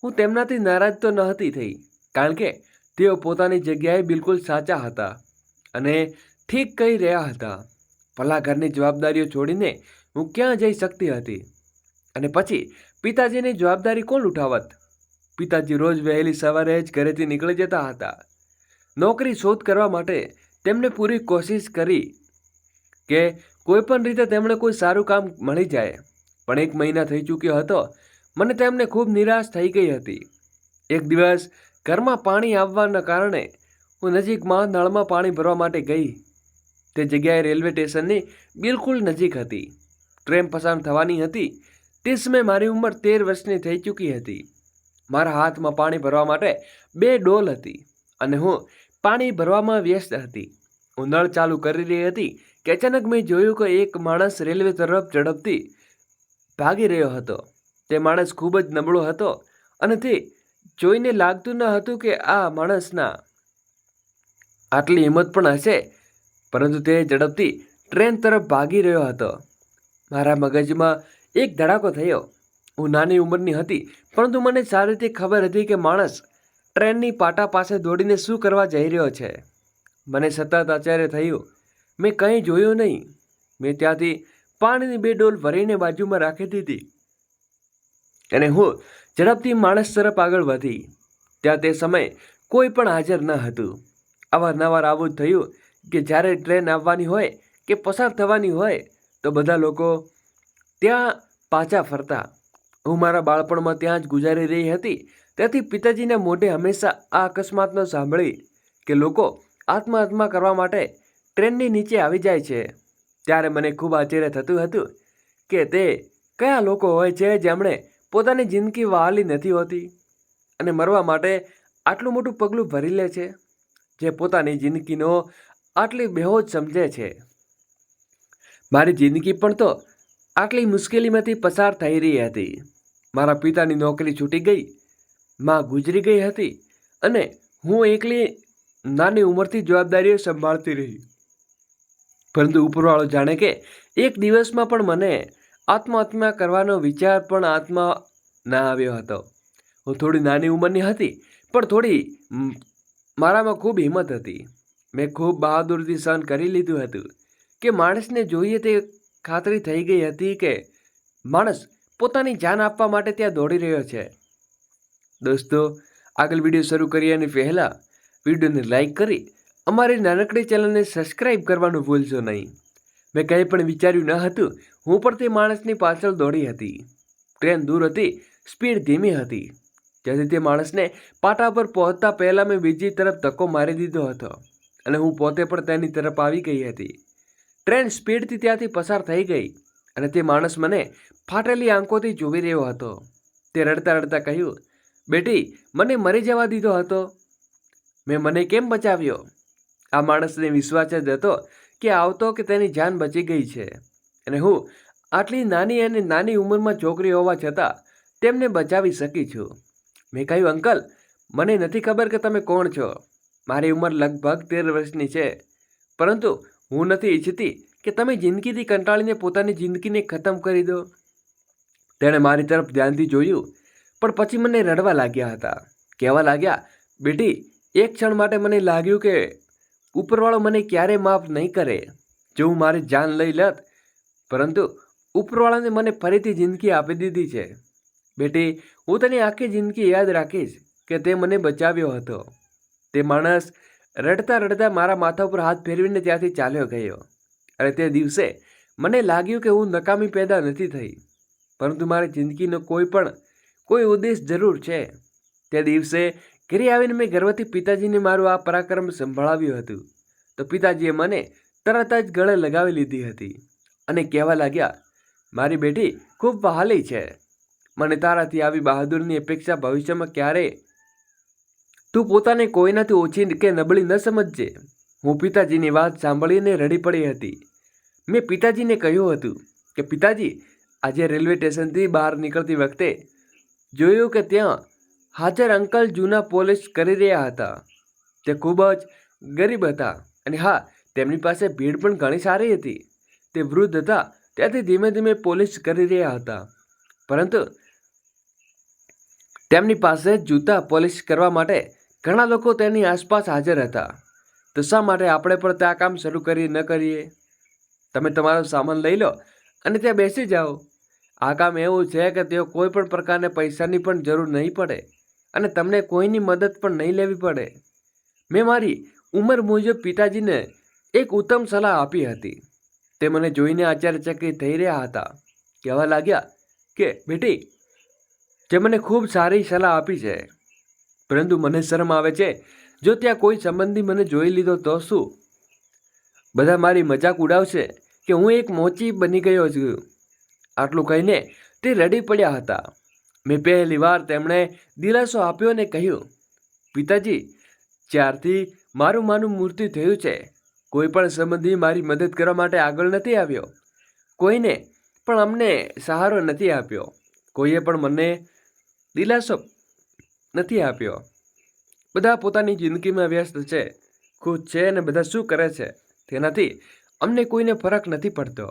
હું તેમનાથી નારાજ તો નહોતી થઈ કારણ કે તેઓ પોતાની જગ્યાએ બિલકુલ સાચા હતા અને ઠીક કહી રહ્યા હતા. ભલા ઘરની જવાબદારીઓ છોડીને હું ક્યાં જઈ શકતી હતી? અને પછી પિતાજીની જવાબદારી કોણ ઉઠાવત? પિતાજી રોજ વહેલી સવારે જ ઘરેથી નીકળી જતા હતા. નોકરી શોધ કરવા માટે તેમણે પૂરી કોશિશ કરી કે કોઈ પણ રીતે તેમણે કોઈ સારું કામ મળી જાય. પણ 1 મહિના થઈ ચૂક્યો હતો. મને તેમને ખૂબ નિરાશ થઈ ગઈ હતી. એક દિવસ ઘરમાં પાણી આવવાના કારણે હું નજીકમાં નળમાં પાણી ભરવા માટે ગઈ. તે જગ્યાએ રેલવે સ્ટેશનની બિલકુલ નજીક હતી. ટ્રેન પસાર થવાની હતી. તે સમયે મારી ઉંમર 13 વર્ષની થઈ ચૂકી હતી. મારા હાથમાં પાણી ભરવા માટે 2 ડોલ હતી અને હું પાણી ભરવામાં વ્યસ્ત હતી. હું નળ ચાલુ કરી રહી હતી કે અચાનક મેં જોયું કે એક માણસ રેલવે તરફ ઝડપથી ભાગી રહ્યો હતો. તે માણસ ખૂબ જ નબળો હતો અને તે જોઈને લાગતું ન હતું કે આ માણસના આટલી હિંમત પણ હશે, પરંતુ તે ઝડપથી ટ્રેન તરફ ભાગી રહ્યો હતો. મારા મગજમાં એક ધડાકો થયો. હું નાની ઉંમરની હતી, પરંતુ મને સારી રીતે ખબર હતી કે માણસ ટ્રેનની પાટા પાસે દોડીને શું કરવા જઈ રહ્યો છે. મને સતત આશ્ચર્ય થયું. મેં કંઈ જોયું નહીં. મેં ત્યાંથી પાણીની 2 ડોલ ભરીને બાજુમાં રાખી દીધી અને હું ઝડપથી માણસ તરફ આગળ વધી. ત્યાં તે સમયે કોઈ પણ હાજર ન હતું. અવારનવાર આવું જ થયું કે જ્યારે ટ્રેન આવવાની હોય કે પસાર થવાની હોય તો બધા લોકો ત્યાં પાછા ફરતા. હું મારા બાળપણમાં ત્યાં જ ગુજારી રહી હતી. તેથી પિતાજીના મોઢે હંમેશા આ અકસ્માતનો સાંભળી કે લોકો આત્મહત્યા કરવા માટે ટ્રેનની નીચે આવી જાય છે ત્યારે મને ખૂબ આશ્ચર્ય થતું હતું કે તે કયા લોકો હોય છે જેમણે પોતાની જિંદગી વહાલી નથી હોતી અને મરવા માટે આટલું મોટું પગલું ભરી લે છે, જે પોતાની જિંદગીનો આટલી બેહોશ સમજે છે. મારી જિંદગી પણ તો આટલી મુશ્કેલીમાંથી પસાર થઈ રહી હતી. મારા પિતાની નોકરી છૂટી ગઈ, માં ગુજરી ગઈ હતી અને હું એકલી નાની ઉંમરથી જવાબદારીઓ સંભાળતી રહી. પરંતુ ઉપરવાળો જાણે કે એક દિવસમાં પણ મને આત્મહત્યા કરવાનો વિચાર પણ આત્મા ના આવ્યો હતો. હું થોડી નાની ઉંમરની હતી, પણ થોડી મારામાં ખૂબ હિંમત હતી. મેં ખૂબ બહાદુરીથી સહન કરી લીધું હતું કે માણસને જોઈએ તે ખાતરી થઈ ગઈ હતી કે માણસ પોતાની જાન આપવા માટે ત્યાં દોડી રહ્યો છે. દોસ્તો, આગળ વિડીયો શરૂ કરીએ એની પહેલાં વિડીયોને લાઈક કરી અમારી નાનકડી ચેનલને સબસ્ક્રાઈબ કરવાનું ભૂલશો નહીં. મેં કંઈ પણ વિચાર્યું ન હતું. હું પણ તે માણસની પાછળ દોડી હતી. ટ્રેન દૂર હતી, સ્પીડ ધીમી હતી, જેથી તે માણસને પાટા પર પહોંચતા પહેલાં મેં બીજી તરફ ધક્કો મારી દીધો હતો અને હું પોતે પણ તેની તરફ આવી ગઈ હતી. ટ્રેન સ્પીડથી ત્યાંથી પસાર થઈ ગઈ અને તે માણસ મને ફાટેલી આંખોથી જોઈ રહ્યો હતો. તે રડતા રડતા કહ્યું, બેટી, મને મરી જવા દીધો હતો, મેં મને કેમ બચાવ્યો? આ માણસને વિશ્વાસ જ હતો કે આવતો કે તેની જાન બચી ગઈ છે અને હું આટલી નાની અને નાની ઉંમરમાં છોકરી હોવા છતાં તેમને બચાવી શકી છું. મેં કહ્યું, અંકલ, મને નથી ખબર કે તમે કોણ છો. મારી ઉંમર લગભગ 13 વર્ષની છે, પરંતુ હું નથી ઈચ્છતી કે તમે જિંદગીથી કંટાળીને પોતાની જિંદગીને ખતમ કરી દો. તેણે મારી તરફ ધ્યાનથી જોયું, પણ પછી મને રડવા લાગ્યા હતા. કહેવા લાગ્યા, બેટી, એક ક્ષણ માટે મને લાગ્યું કે ઉપરવાળો મને ક્યારેય માફ નહીં કરે જો હું મારી જાન લઈ લત, પરંતુ ઉપરવાળાને મને ફરીથી જિંદગી આપી દીધી છે. બેટી, હું તને આખી જિંદગી યાદ રાખીશ કે તે મને બચાવ્યો હતો. તે માણસ રડતા રડતા મારા માથા ઉપર હાથ ફેરવીને ત્યાંથી ચાલ્યો ગયો અને તે દિવસે મને લાગ્યું કે હું નકામી પેદા નથી થઈ, પરંતુ મારી જિંદગીનો કોઈ ઉદ્દેશ જરૂર છે. તે દિવસે ઘરે આવીને મેં ગર્વથી પિતાજીને મારું આ પરાક્રમ સંભળાવ્યું હતું, તો પિતાજીએ મને તરત જ ગળે લગાવી લીધી હતી અને કહેવા લાગ્યા, મારી બેટી ખૂબ વહાલી છે. મને તારાથી આવી બહાદુરીની અપેક્ષા ભવિષ્યમાં ક્યારેય. તું પોતાને કોઈનાથી ઓછી કે નબળી ન સમજજે. હું પિતાજીની વાત સાંભળીને રડી પડી હતી. મેં પિતાજીને કહ્યું હતું કે પિતાજી, આજે રેલવે સ્ટેશનથી બહાર નીકળતી વખતે જોયું કે ત્યાં હાજર અંકલ જૂના પોલિશ કરી રહ્યા હતા. તે ખૂબ જ ગરીબ હતા અને હા, તેમની પાસે ભીડ પણ ઘણી સારી હતી. તે વૃદ્ધ હતા, ત્યાંથી ધીમે ધીમે પોલિશ કરી રહ્યા હતા, પરંતુ તેમની પાસે જૂતા પોલિશ કરવા માટે ઘણા લોકો તેની આસપાસ હાજર હતા. તો શા માટે આપણે પણ તે આ કામ શરૂ ન કરીએ? તમે તમારો સામાન લઈ લો અને ત્યાં બેસી જાઓ. આ કામ એવું છે કે તેઓ કોઈ પણ પ્રકારના પૈસાની પણ જરૂર નહીં પડે અને તમને કોઈની મદદ પણ નહીં લેવી પડે. મેં મારી ઉંમર મુજબ પિતાજીને એક ઉત્તમ સલાહ આપી હતી. તે મને જોઈને આશ્ચર્યચકિત થઈ રહ્યા હતા. કહેવા લાગ્યા કે બેટી, જે મને ખૂબ સારી સલાહ આપી છે, પરંતુ મને શરમ આવે છે જો ત્યાં કોઈ સંબંધી મને જોઈ લીધો તો શું? બધા મારી મજાક ઉડાવશે કે હું એક મોચી બની ગયો છું. આટલું કહીને તે રડી પડ્યા હતા. મેં પહેલી વાર તેમણે દિલાસો આપ્યો અને કહ્યું, પિતાજી, જ્યારથી મારું માનું મૃત્યુ થયું છે, કોઈ પણ સંબંધી મારી મદદ કરવા માટે આગળ નથી આવ્યો. કોઈને પણ અમને સહારો નથી આપ્યો. કોઈએ પણ મને દિલાસો નથી આપ્યો. બધા પોતાની જિંદગીમાં વ્યસ્ત છે, ખુશ છે અને બધા શું કરે છે તેનાથી અમને કોઈને ફરક નથી પડતો.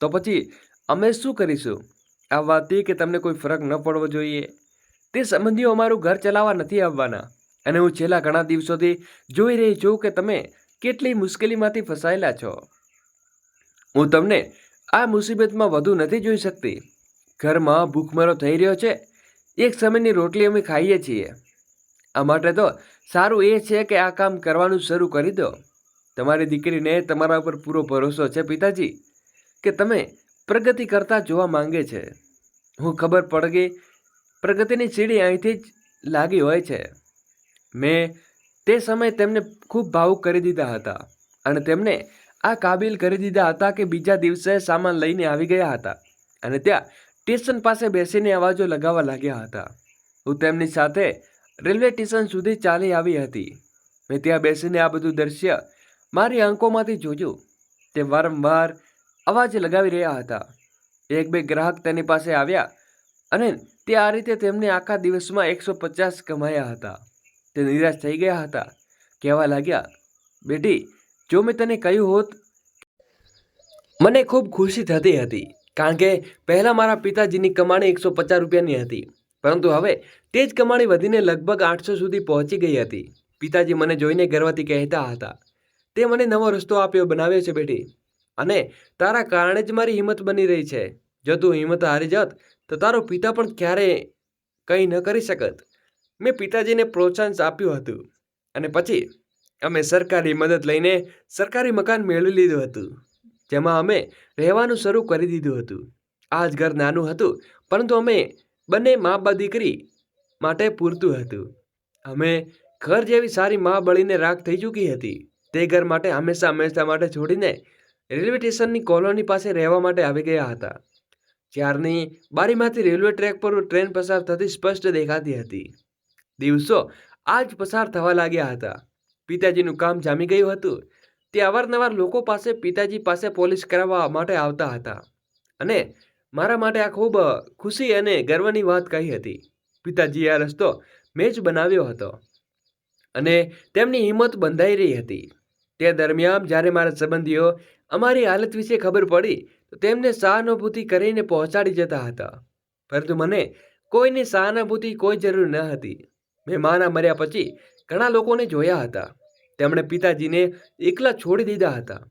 તો પછી અમે શું કરીશું? આ વાતથી કે તમને કોઈ ફરક ન પડવો જોઈએ. તે સંબંધીઓ અમારું ઘર ચલાવવા નથી આવવાના અને હું છેલ્લા ઘણા દિવસોથી જોઈ રહી છું કે તમે કેટલી મુશ્કેલીમાંથી ફસાયેલા છો. હું તમને આ મુસીબતમાં વધુ નથી જોઈ શકતી. ઘરમાં ભૂખમરો થઈ રહ્યો છે. એક સમયની રોટલી અમે ખાઈએ છીએ. આ માટે તો સારું એ છે કે આ કામ કરવાનું શરૂ કરી દો. તમારી દીકરીને તમારા ઉપર પૂરો ભરોસો છે પિતાજી કે તમે પ્રગતિ કરતા જોવા માંગે છે. હું ખબર પડી ગઈ, પ્રગતિની સીડી અહીંથી જ લાગી હોય છે. મેં તે સમયે તેમને ખૂબ ભાવુક કરી દીધા હતા અને તેમને આ કાબિલ કરી દીધા હતા કે બીજા દિવસે સામાન લઈને આવી ગયા હતા અને ત્યાં સ્ટેશન પાસે બેસીને અવાજો લગાવવા લાગ્યા હતા. હું તેમની સાથે રેલવે સ્ટેશન સુધી ચાલી આવી હતી. મેં ત્યાં બેસીને આ બધું દ્રશ્ય મારી આંખોમાંથી જોયું. તે વારંવાર અવાજ લગાવી રહ્યા હતા. એક બે ગ્રાહક તેની પાસે આવ્યા અને તે આ રીતે તેમને આખા દિવસમાં 150 કમાયા હતા. તે નિરાશ થઈ ગયા હતા. કહેવા લાગ્યા, બેટી, જો મેં તને કહ્યું હોત, મને ખૂબ ખુશી થતી હતી, કારણ કે પહેલાં મારા પિતાજીની કમાણી 150 રૂપિયાની હતી, પરંતુ હવે તે જ કમાણી વધીને લગભગ 800 સુધી પહોંચી ગઈ હતી. પિતાજી મને જોઈને ગર્વથી કહેતા હતા, તે મને નવો રસ્તો બનાવ્યો છે બેટી, અને તારા કારણે જ મારી હિંમત બની રહી છે. જો તું હિંમત હારી જાત તો તારો પિતા પણ ક્યારેય કંઈ ન કરી શકત. મેં પિતાજીને પ્રોત્સાહન આપ્યું હતું અને પછી અમે સરકારી મદદ લઈને સરકારી મકાન મેળવી લીધું હતું, જેમાં અમે રહેવાનું શરૂ કરી દીધું હતું. આ જ ઘર નાનું હતું, પરંતુ અમે બંને મા દીકરી માટે પૂરતું હતું. અમે ઘર જેવી સારી મા બળીને રાખ થઈ ચૂકી હતી. તે ઘર માટે હંમેશા માટે છોડીને રેલવે સ્ટેશનની કોલોની પાસે રહેવા માટે આવી ગયા હતા. ચારની બારીમાંથી રેલવે ટ્રેક પર ટ્રેન પસાર થતી સ્પષ્ટ દેખાતી હતી. દિવસો આજ પસાર થવા લાગ્યા હતા. પિતાજીનું કામ જામી ગયું હતું. તે અવારનવાર લોકો પાસે પિતાજી પાસે પોલિશ કરાવવા માટે આવતા હતા અને મારા માટે આ ખૂબ ખુશી અને ગર્વની વાત કહી હતી. પિતાજીએ આ રસ્તો મેં જ બનાવ્યો હતો અને તેમની હિંમત બંધાઈ રહી હતી. તે દરમિયાન જ્યારે મારા સંબંધીઓ અમારી હાલત વિશે ખબર પડી તો તેમને સહાનુભૂતિ કરીને પહોંચાડી જતા હતા, પરંતુ મને કોઈની સહાનુભૂતિ કોઈ જરૂર ન હતી. મેં માના મર્યા પછી ઘણા લોકોને જોયા હતા. તેમણે પિતાજીને એકલા છોડી દીધા હતા.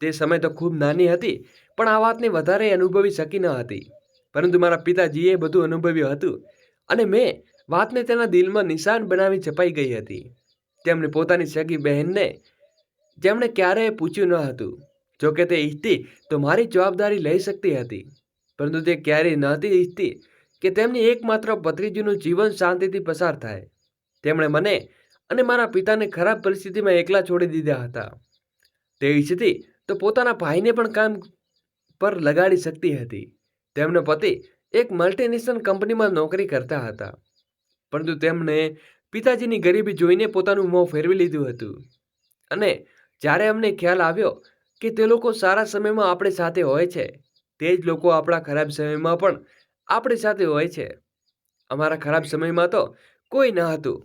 તે સમય તો ખૂબ નાની હતી, પણ આ વાતને વધારે અનુભવી શકી ન હતી, પરંતુ મારા પિતાજીએ બધું અનુભવ્યું હતું અને મેં વાતને તેના દિલમાં નિશાન બનાવી છપાઈ ગઈ હતી. તેમણે પોતાની સગી બહેનને, જેમણે ક્યારેય પૂછ્યું ન હતું, જોકે તે ઈચ્છતી તો મારી જવાબદારી લઈ શકતી હતી, પરંતુ તે ક્યારેય નહોતી ઈચ્છતી કે તેમની એકમાત્ર ભત્રીજીનું જીવન શાંતિથી પસાર થાય. તેમણે મને અને મારા પિતાને ખરાબ પરિસ્થિતિમાં એકલા છોડી દીધા હતા. તે ઈચ્છતી તો પોતાના ભાઈને પણ કામ પર લગાડી શકતી હતી. તેમનો પતિ એક મલ્ટીનેશનલ કંપનીમાં નોકરી કરતા હતા, પરંતુ તેમણે પિતાજીની ગરીબી જોઈને પોતાનું મોં ફેરવી લીધું હતું. અને જ્યારે અમને ખ્યાલ આવ્યો કે તે લોકો સારા સમયમાં આપણી સાથે હોય છે, તે જ લોકો આપણા ખરાબ સમયમાં પણ આપણી સાથે હોય છે. અમારા ખરાબ સમયમાં તો કોઈ ન હતું,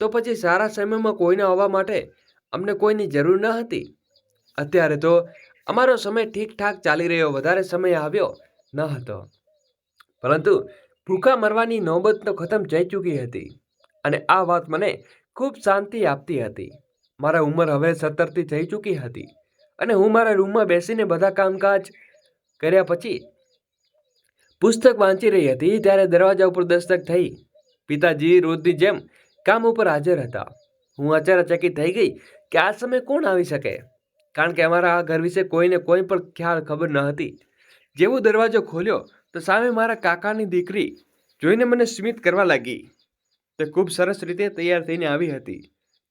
તો પછી સારા સમયમાં કોઈને આવવા માટે અમને કોઈની જરૂર ન હતી. અત્યારે તો અમારો સમય ઠીકઠાક ચાલી રહ્યો, વધારે સમય આવ્યો ન હતો, પરંતુ ભૂખા મરવાની નોબત તો ખતમ થઈ ચૂકી હતી અને આ વાત મને ખૂબ શાંતિ આપતી હતી. મારા ઉંમર હવે 17 થઈ ચૂકી હતી અને હું મારા રૂમમાં બેસીને બધા કામકાજ કર્યા પછી પુસ્તક વાંચી રહી હતી ત્યારે દરવાજા ઉપર દસ્તક થઈ. પિતાજી રોજની જેમ કામ ઉપર હાજર હતા. હું આશ્ચર્યચકિત થઈ ગઈ કે આ સમયે કોણ આવી શકે, કારણ કે અમારા આ ઘર વિશે કોઈને કોઈ પણ ખબર ન હતી. જેવું દરવાજો ખોલ્યો તો સામે મારા કાકાની દીકરી જોઈને મને સ્મિત કરવા લાગી. તે ખૂબ સરસ રીતે તૈયાર થઈને આવી હતી.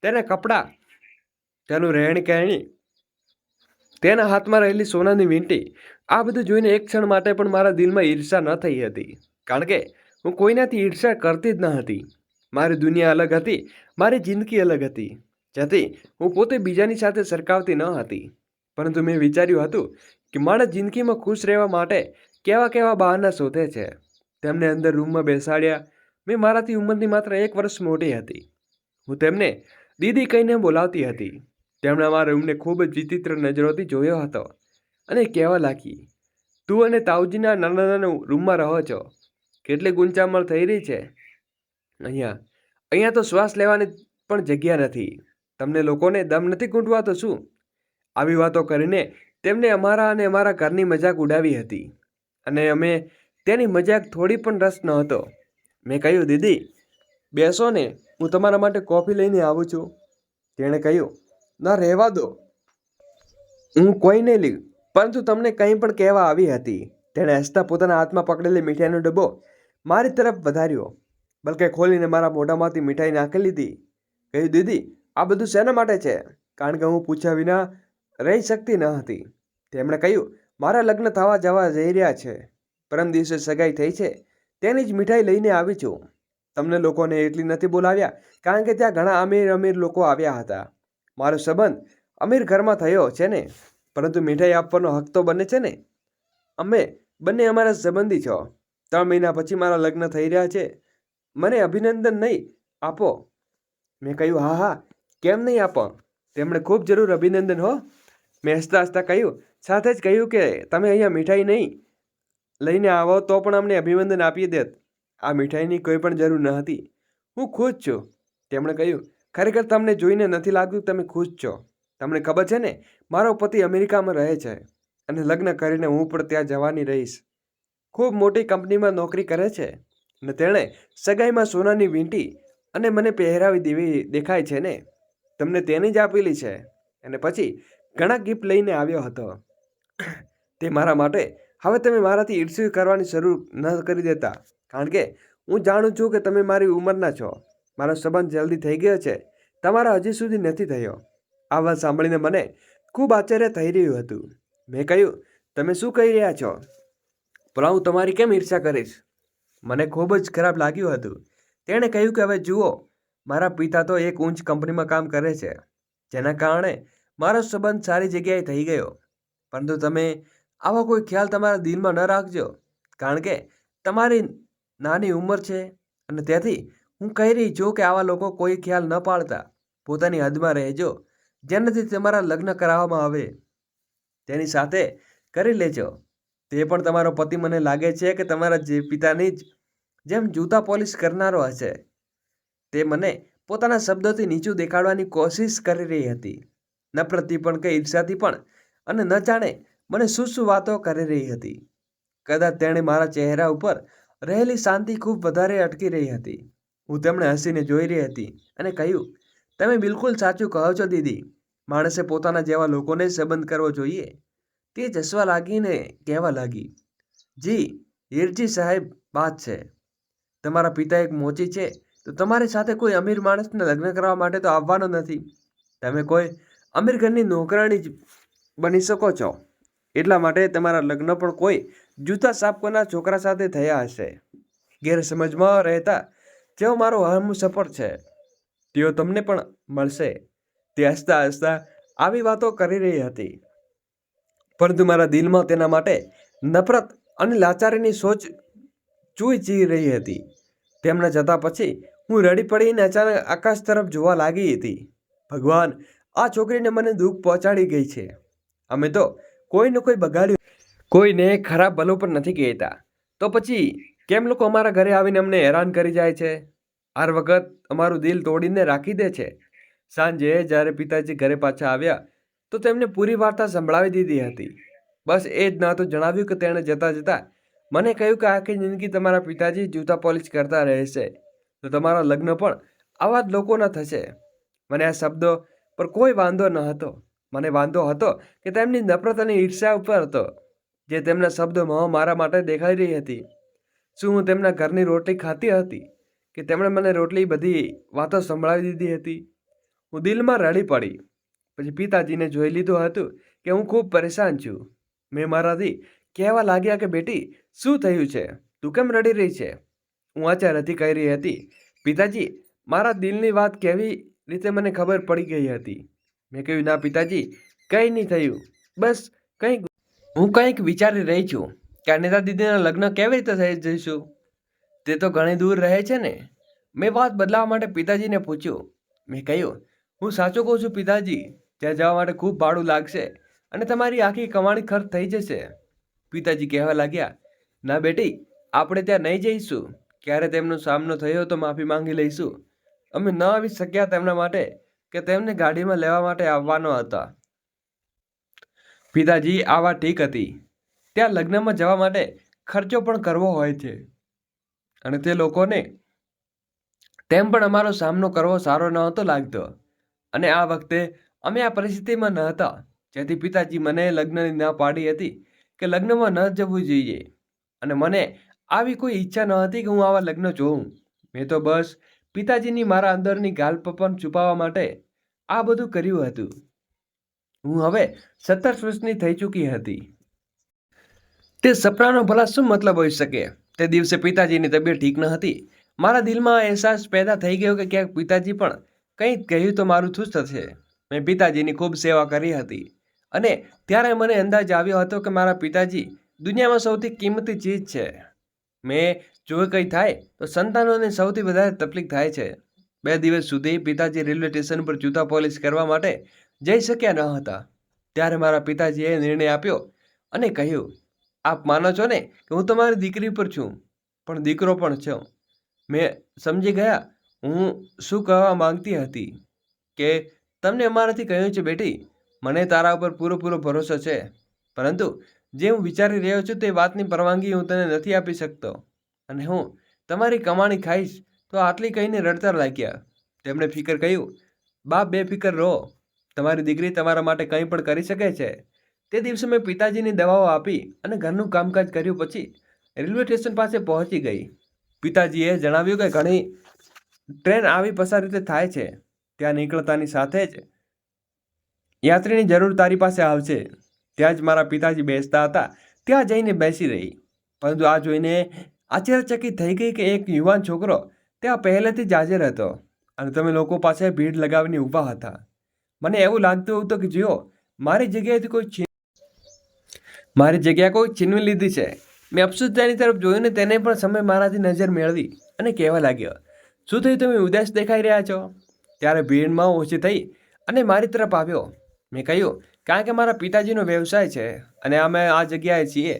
તેના કપડાં, તેનું રહેણી કહેણી, તેના હાથમાં રહેલી સોનાની વીંટી, આ બધું જોઈને એક ક્ષણ માટે પણ મારા દિલમાં ઈર્ષા ન થઈ હતી, કારણ કે હું કોઈનાથી ઈર્ષા કરતી જ ન હતી. મારી દુનિયા અલગ હતી, મારી જિંદગી અલગ હતી, જેથી હું પોતે બીજાની સાથે સરખાવતી ન હતી. પરંતુ મેં વિચાર્યું હતું કે માણસ જિંદગીમાં ખુશ રહેવા માટે કેવા કેવા બહાના શોધે છે. તેમને અંદર રૂમમાં બેસાડ્યા. મેં મારાથી ઉંમરની માત્ર 1 વર્ષ મોટી હતી. હું તેમને દીદી કહીને બોલાવતી હતી. તેમણે અમારા રૂમને ખૂબ જ વિચિત્ર નજરોથી જોયો હતો અને કહેવા લાગી, તું અને તાઉજીના નાના રૂમમાં રહો છો, કેટલી ગુંચામણ થઈ રહી છે અહીંયા તો શ્વાસ લેવાની પણ જગ્યા નથી. તમને લોકોને દમ નથી ઘૂંટવાતો શું? આવી વાતો કરીને તેમને અમારા અને અમારા ઘરની મજાક ઉડાવી હતી અને અમે તેની મજાક થોડી પણ રસ નહોતો. મેં કહ્યું, દીદી બેસો ને, હું તમારા માટે કોફી લઈને આવું છું. તેણે કહ્યું, ના, રહેવા દો, હું કોઈ નહીં લઉં, પરંતુ તમને કંઈ પણ કહેવા આવી હતી. તેણે હસતા પોતાના હાથમાં પકડેલી મીઠાઈનો ડબ્બો મારી તરફ વધાર્યો, બલકે ખોલીને મારા મોઢામાંથી મીઠાઈ નાખી લીધી. કહ્યું, દીદી આ બધું શેના માટે છે? કારણ કે હું પૂછ્યા વિના રહી શકતી ન હતી. તેમણે કહ્યું, મારા લગ્ન થવા જવા જઈ રહ્યા છે, પરમ દિવસે સગાઈ થઈ છે, તેની જ મીઠાઈ લઈને આવી છું. તમને લોકોને એટલી નથી બોલાવ્યા કારણ કે ત્યાં ઘણા અમીર લોકો આવ્યા હતા. મારો સંબંધ અમીર ઘરમાં થયો છે ને, પરંતુ મીઠાઈ આપવાનો હક તો બને છે ને. અમે બંને અમારા સંબંધી છો. 3 મહિના પછી મારા લગ્ન થઈ રહ્યા છે. મને અભિનંદન નહીં આપો? મેં કહ્યું, હા હા, કેમ નહીં આપો? તેમણે ખૂબ જરૂર અભિનંદન હો. મેં હસતા હસતા કહ્યું, સાથે જ કહ્યું કે તમે અહીંયા મીઠાઈ નહીં લઈને આવો તો પણ અમને અભિનંદન આપી દેત. આ મીઠાઈની કોઈ પણ જરૂર ન હતી. હું ખુશ છું. તેમણે કહ્યું, ખરેખર તમને જોઈને નથી લાગતું તમે ખુશ છો. તમને ખબર છે ને, મારો પતિ અમેરિકામાં રહે છે અને લગ્ન કરીને હું પણ ત્યાં જવાની રહીશ. ખૂબ મોટી કંપનીમાં નોકરી કરે છે અને તેણે સગાઈમાં સોનાની વીંટી અને મને પહેરાવી દેવી દેખાય છે ને. તમને તેની જ આપેલી છે. અને પછી ઘણા ગિફ્ટ લઈને આવ્યો હતો. તે મારા માટે. હવે તમે મારાથી ઈર્ષ્યા કરવાની શરૂ ન કરી દેતા, કારણ કે હું જાણું છું કે તમે મારી ઉંમરના છો. મારો સંબંધ જલ્દી થઈ ગયો છે, તમારા હજી સુધી નથી થયો. આ વાત સાંભળીને મને ખૂબ આશ્ચર્ય થઈ રહ્યું હતું. મેં કહ્યું, તમે શું કહી રહ્યા છો? ભલા હું તમારી કેમ ઈર્ષ્યા કરીશ? મને ખૂબ જ ખરાબ લાગ્યું હતું. તેણે કહ્યું કે હવે જુઓ, મારા પિતા તો એક ઊંચ કંપનીમાં કામ કરે છે, જેના કારણે મારો સંબંધ સારી જગ્યાએ થઈ ગયો. પરંતુ તમે આવો કોઈ ખ્યાલ તમારા દિલમાં ન રાખજો, કારણ કે તમારી નાની ઉંમર છે અને તેથી હું કહી રહી છું કે આવા લોકો કોઈ ખ્યાલ ન પાડતા પોતાની હદમાં રહેજો. જેનાથી તમારા લગ્ન કરાવવામાં આવે તેની સાથે કરી લેજો. તે પણ તમારો પતિ મને લાગે છે કે તમારા પિતાની જેમ જૂતા પોલિશ કરનારો હશે. તે મને પોતાના શબ્દોથી નીચું દેખાડવાની કોશિશ કરી રહી હતી, નફરતથી પણ કે ઈર્ષાથી પણ, અને ન જાણે મને શું શું વાતો કરી રહી હતી. કદાચ તેણે મારા ચહેરા ઉપર રહેલી શાંતિ ખૂબ વધારે અટકી રહી હતી. હું તેમણે હસીને જોઈ રહી હતી અને કહ્યું, તમે બિલકુલ સાચું કહો છો દીદી. માણસે પોતાના જેવા લોકોને સંબંધ કરવો જોઈએ. તે જસવા લાગીને કહેવા લાગી, જી હીરજી સાહેબ, વાત છે તમારા પિતા એક મોચી છે તો તમારી સાથે કોઈ અમીર માણસને લગ્ન કરવા માટે તો આવવાનો નથી. તમે કોઈ અમીર ઘરની નોકરાણી જ બની શકો છો. એટલા માટે તમારા લગ્ન પણ કોઈ જૂતા સાફ કરનાર છોકરા સાથે થયા હશે. ગેરસમજમાં રહેતા જેઓ મારો હમસફર છે તેઓ તમને પણ મળશે. તે હસતા હસતા આવી વાતો કરી રહી હતી, પરંતુ મારા દિલમાં તેના માટે નફરત અને લાચારીની સોચ ચૂઈ જી રહી હતી. તેમના જતા પછી હું રડી પડીને અચાનક આકાશ તરફ જોવા લાગી હતી. ભગવાન, આ છોકરીને મને દુઃખ પહોંચાડી ગઈ છે. અમે તો કોઈને કોઈ બગાડ્યું, કોઈને ખરાબ ભલું પણ નથી કહેતા, તો પછી કેમ લોકો અમારા ઘરે આવીને અમને હેરાન કરી જાય છે? હર વખત અમારું દિલ તોડીને રાખી દે છે. સાંજે જ્યારે પિતાજી ઘરે પાછા આવ્યા તો તેમને પૂરી વાર્તા સંભળાવી દીધી હતી. બસ એ જ નહોતું જણાવ્યું કે તેણે જતાં જતાં મને કહ્યું કે આખી જિંદગી તમારા પિતાજી જૂતા પોલિશ કરતા રહેશે તો તમારા લગ્ન પણ આવા જ લોકોના થશે. મને આ શબ્દો પર કોઈ વાંધો ન હતો. મને વાંધો હતો કે તેમની નફરત અને ઈર્ષ્યા ઉપર હતો, જે તેમના શબ્દોમાં મારા માટે દેખાઈ રહી હતી. શું હું તેમના ઘરની રોટલી ખાતી હતી કે તેમણે મને રોટલી બધી વાતો સંભળાવી દીધી હતી? હું દિલમાં રડી પડી. પછી પિતાજીને જોઈ લીધું હતું કે હું ખૂબ પરેશાન છું. મેં મારાથી કહેવા લાગ્યા કે બેટી, શું થયું છે? તું કેમ રડી રહી છે? હું અચાનકથી કહી રહી હતી, પિતાજી, મારા દિલની વાત કેવી રીતે મને ખબર પડી ગઈ હતી. મેં કહ્યું, ના પિતાજી, કંઈ નહીં થયું. બસ હું કંઈક વિચારી રહી છું કે અનિતા દીદીના લગ્ન કેવી રીતે થઈ જઈશું. તે તો ઘણી દૂર રહે છે ને. મેં વાત બદલાવવા માટે પિતાજીને પૂછ્યું. મેં કહ્યું, હું સાચું કહું છું પિતાજી, ત્યાં જવા માટે ખૂબ ભાડું લાગશે અને તમારી આખી કમાણી ખર્ચ થઈ જશે. પિતાજી કહેવા લાગ્યા, ના બેટી, આપણે ત્યાં નહીં જઈશું. ક્યારે તેમનો સામનો થયો તો માફી માંગી લઈશું. અમે ન આવી શક્યા તેમના માટે કે તેમને ગાડીમાં લેવા માટે આવવાનો હતા. પિતાજી, આ વાત ઠીક હતી. ત્યાં લગ્નમાં જવા માટે ખર્ચો પણ કરવો હોય છે અને તે લોકોને તેમ પણ અમારો સામનો કરવો સારો નહોતો લાગતો. અને આ વખતે અમે આ પરિસ્થિતિમાં ન હતા, જેથી પિતાજી મને લગ્નની ના પાડી હતી કે લગ્નમાં ન જવું જોઈએ. અને મને આવી કોઈ ઈચ્છા ન હતી કે હું આવા લગ્ન જોઉં. મેં તો બસ પિતાજીની મારા અંદરની ગાલપપન છુપાવવા માટે આ બધું કર્યું હતું. હું હવે 17 વર્ષની થઈ ચૂકી હતી. તે સપનાનો ભલા શું મતલબ હોઈ શકે? તે દિવસે પિતાજીની તબિયત ઠીક ન હતી. મારા દિલમાં અહેસાસ પેદા થઈ ગયો કે ક્યાંક પિતાજી પણ કંઈ કહ્યું તો મારું થુસ થશે. મેં પિતાજીની ખૂબ સેવા કરી હતી અને ત્યારે મને અંદાજ આવ્યો હતો કે મારા પિતાજી દુનિયામાં સૌથી કિંમતી ચીજ છે. મેં જો કંઈ થાય તો સંતાનોને સૌથી વધારે તકલીફ થાય છે. 2 દિવસ સુધી પિતાજી રેલવે સ્ટેશન પર જૂતા પોલિશ કરવા માટે જઈ શક્યા ન હતા. ત્યારે મારા પિતાજીએ નિર્ણય આપ્યો અને કહ્યું, આપ માનો છો ને કે હું તમારી દીકરી પર છું, પણ દીકરો પણ છું. મેં સમજી ગયા હું શું કહેવા માંગતી હતી કે તમને અમારાથી કહ્યું છે બેટી, મને તારા ઉપર પૂરો ભરોસો છે, પરંતુ જે હું વિચારી રહ્યો છું તે વાતની પરવાનગી હું તને નથી આપી શકતો, અને હું તમારી કમાણી ખાઈશ. તો આટલી કહીને રડતા લાગ્યા. તેમણે ફિકર કહ્યું, બાપ બેફિકર રહો, તમારી દીકરી તમારા માટે કંઈ પણ કરી શકે છે. તે દિવસે મેં પિતાજીની દવાઓ આપી અને ઘરનું કામકાજ કર્યું. પછી રેલવે સ્ટેશન પાસે પહોંચી ગઈ. પિતાજીએ જણાવ્યું કે ઘણી ટ્રેન આવી પસાર રીતે થાય છે. ત્યાં નીકળતાની સાથે જ યાત્રીની જરૂર તારી પાસે આવશે. ત્યાં જ મારા પિતાજી બેસતા હતા ત્યાં જઈને બેસી રહી. પરંતુ આ જોઈને આશ્ચર્યચકિત થઈ ગઈ કે એક યુવાન છોકરો ત્યાં પહેલેથી જ હાજર હતો અને તમે લોકો પાસે ભીડ લગાવીને ઊભા હતા. મને એવું લાગતું હતું કે જો મારી જગ્યા કોઈ છીનવી લીધી છે. મેં અફસોસ તેની તરફ જોયું ને તેને પણ સમય મારાથી નજર મેળવી અને કહેવા લાગ્યો, શું થયું, તમે ઉદાસ દેખાઈ રહ્યા છો? ત્યારે ભીડમાં ઓછી થઈ અને મારી તરફ આવ્યો. મેં કહ્યું, કારણ કે મારા પિતાજીનો વ્યવસાય છે અને અમે આ જગ્યાએ છીએ.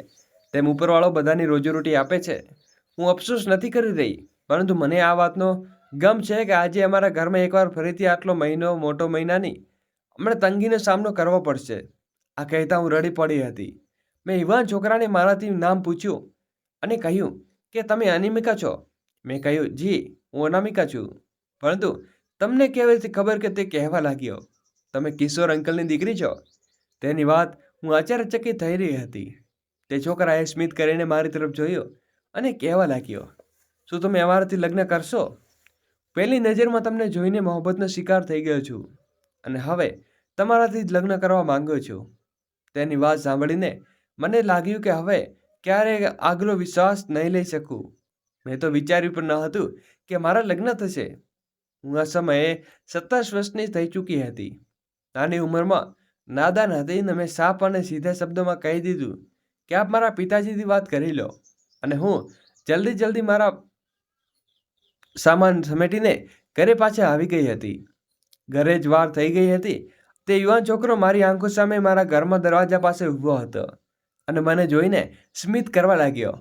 તેમ ઉપરવાળો બધાની રોજીરોટી આપે છે. હું અફસોસ નથી કરી રહી, પરંતુ મને આ વાતનો ગમ છે કે આજે અમારા ઘરમાં એકવાર ફરીથી આટલો મોટો મહિનાની હમણાં તંગીનો સામનો કરવો પડશે. આ કહેતા હું રડી પડી હતી. મેં યુવાન છોકરાને મારાથી નામ પૂછ્યું અને કહ્યું કે તમે અનામિકા છો? મેં કહ્યું, જી, હું અનામિકા છું. પરંતુ તમને કેવી રીતે ખબર? કે તે કહેવા લાગ્યો, તમે કિશોર અંકલની દીકરી છો. તેની વાત હું આશ્ચર્યચકિત થઈ રહી હતી. તે છોકરાએ સ્મિત કરીને મારી તરફ જોયો અને કહેવા લાગ્યો, શું તમે અમારાથી લગ્ન કરશો? પહેલી નજરમાં તમને જોઈને મોહબ્બતનો શિકાર થઈ ગયો છું અને હવે તમારાથી જ લગ્ન કરવા માંગુ છું. તેની વાત સાંભળીને મને લાગ્યું કે હવે ક્યારેય આગલો વિશ્વાસ નહીં લઈ શકું. મેં તો વિચાર્યું પણ ન હતું કે મારા લગ્ન થશે. હું આ સમયે 27 વર્ષની થઈ ચૂકી હતી. નાની ઉંમરમાં નાદાન હતી ને મેં સાફ અને સીધા શબ્દોમાં કહી દીધું કે આપ મારા પિતાજીથી વાત કરી લો. અને હું જલ્દી મારા સામાન સમેટીને ઘરે પાછા આવી ગઈ હતી. ઘરે જ વાર થઈ ગઈ હતી. તે યુવાન છોકરો મારી આંખો સામે મારા ઘરમાં દરવાજા પાસે ઊભો હતો અને મને જોઈને સ્મિત કરવા લાગ્યો.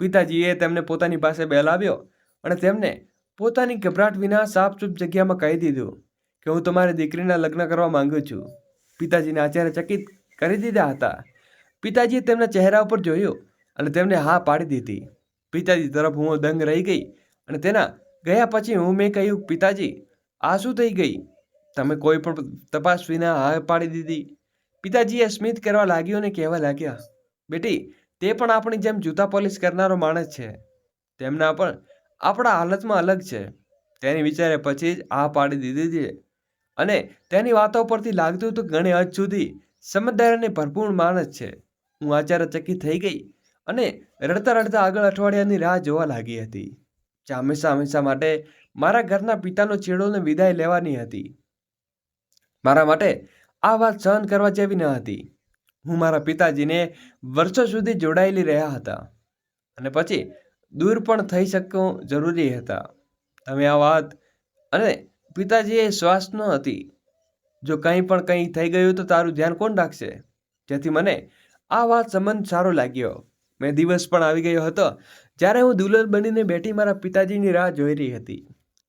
પિતાજીએ તેમને પોતાની પાસે બેલાવ્યો અને તેમને પોતાની ગભરાટ વિના સાફસૂફ જગ્યામાં કહી દીધું કે હું તમારી દીકરીના લગ્ન કરવા માંગુ છું. પિતાજીને આશ્ચર્યચકિત કરી દીધા હતા. પિતાજીએ તેમના ચહેરા ઉપર જોયું અને તેમને હા પાડી દીધી. પિતાજી તરફ હું દંગ રહી ગઈ અને તેના ગયા પછી મેં કહ્યું, પિતાજી, આ શું થઈ ગઈ? તમે કોઈ પણ તપાસ વિના હા પાડી દીધી. પિતાજીએ સ્મિત કરવા લાગ્યો અને કહેવા લાગ્યા, બેટી, તે પણ આપણી જેમ જૂતા પોલિશ કરનારો માણસ છે. તેમના પણ આપણા હાલતમાં અલગ છે. તેની વિચારે પછી જ હા પાડી દીધી છે અને તેની વાતો પરથી લાગતું હતું ઘણી હદ સુધી સમજદાર અને ભરપૂર માણસ છે. હું આશ્ચર્યચકિત થઈ ગઈ અને રડતા આગળ અઠવાડિયાની રાહ જોવા લાગી હતી. જે હંમેશા માટે મારા ઘરના પિતાનો છેડોને વિદાય લેવાની હતી. મારા માટે આ વાત સહન કરવા જેવી ન હતી. હું મારા પિતાજીને વર્ષો સુધી જોડાયેલી રહ્યા હતા અને પછી દૂર પણ થઈ શકવું જરૂરી હતા. તમે આ વાત અને પિતાજીએ શ્વાસ ન હતી. જો કંઈ થઈ ગયું તો તારું ધ્યાન કોણ રાખશે? જેથી મને આ વાત સંબંધ સારો લાગ્યો. મેં દિવસ પણ આવી ગયો હતો જ્યારે હું દુલ્હન બનીને બેઠી મારા પિતાજીની રાહ જોઈ રહી હતી.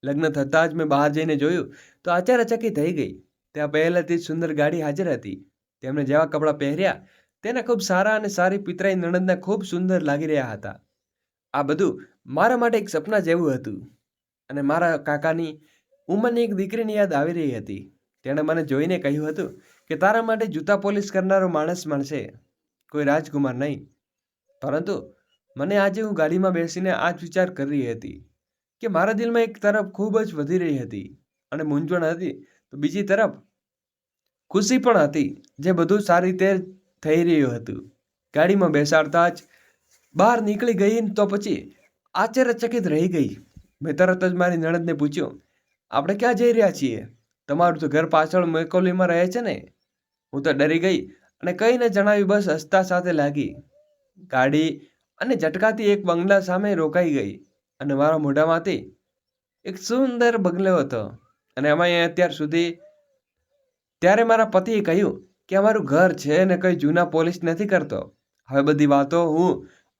લગ્ન થતાં જ મેં બહાર જઈને જોયું તો આશ્ચર્યચકિત થઈ ગઈ. ત્યાં પહેલેથી જ સુંદર ગાડી હાજર હતી. તેમણે જેવા કપડાં પહેર્યા તેના ખૂબ સારા અને સારી પિતરાઈ નણંદના ખૂબ સુંદર લાગી રહ્યા હતા. આ બધું મારા માટે એક સપના જેવું હતું અને મારા કાકાની ઉંમરની એક દીકરીની યાદ આવી રહી હતી. તેણે મને જોઈને કહ્યું હતું કે તારા માટે જૂતા પોલિશ કરનારો માણસ મળશે, કોઈ રાજકુમાર નહીં. પરંતુ મને આજે હું ગાડીમાં બેસીને આ જ વિચાર કરી રહી હતી કે મારા દિલમાં એક તરફ ખૂબ જ વધી રહી હતી અને મૂંઝવણ હતી, તો બીજી તરફ ખુશી પણ હતી. જે બધું સારી રીતે થઈ રહ્યું હતું. ગાડીમાં બેસાડતા જ બહાર નીકળી ગઈ તો પછી આશ્ચર્યચકિત રહી ગઈ. મેં તરત જ મારી નણંદને પૂછ્યું, આપણે ક્યાં જઈ રહ્યા છીએ? તમારું તો ઘર પાછળ મેકોલીમાં રહે છે ને? હું તો ડરી ગઈ અને કંઈ ન જણાવી બસ હસતા સાથે લાગી. ગાડી અને ઝટકાથી એક બંગલા સામે રોકાઈ ગઈ અને મારા મોઢામાંથી એક સુંદર બંગલો હતો અને એમાં અત્યાર સુધી ત્યારે મારા પતિએ કહ્યું કે અમારું ઘર છે ને કંઈ જૂના પોલિશ નથી કરતો. હવે બધી વાતો હું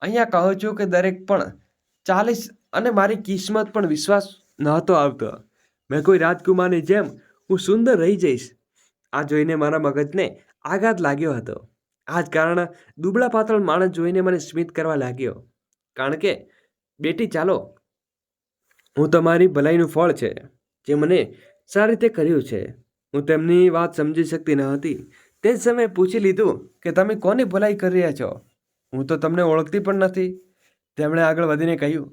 અહીંયા કહું છું કે દરેક પણ 40 અને મારી કિસ્મત પણ વિશ્વાસ નહોતો આવતો. મેં કોઈ રાજકુમારની જેમ હું સુંદર રહી જઈશ આ જોઈને મારા મગજને આઘાત લાગ્યો હતો. આ જ કારણ દુબળા પાતળ માણસ જોઈને મને સ્મિત કરવા લાગ્યો. કારણ કે બેટી ચાલો, હું તમારી ભલાઈનું ફળ છે જે મને સારી રીતે કર્યું છે. હું તેમની વાત સમજી શકતી ન હતી. તે જ સમયે પૂછી લીધું કે તમે કોની ભલાઈ કરી રહ્યા છો? હું તો તમને ઓળખતી પણ નથી. તેમણે આગળ વધીને કહ્યું,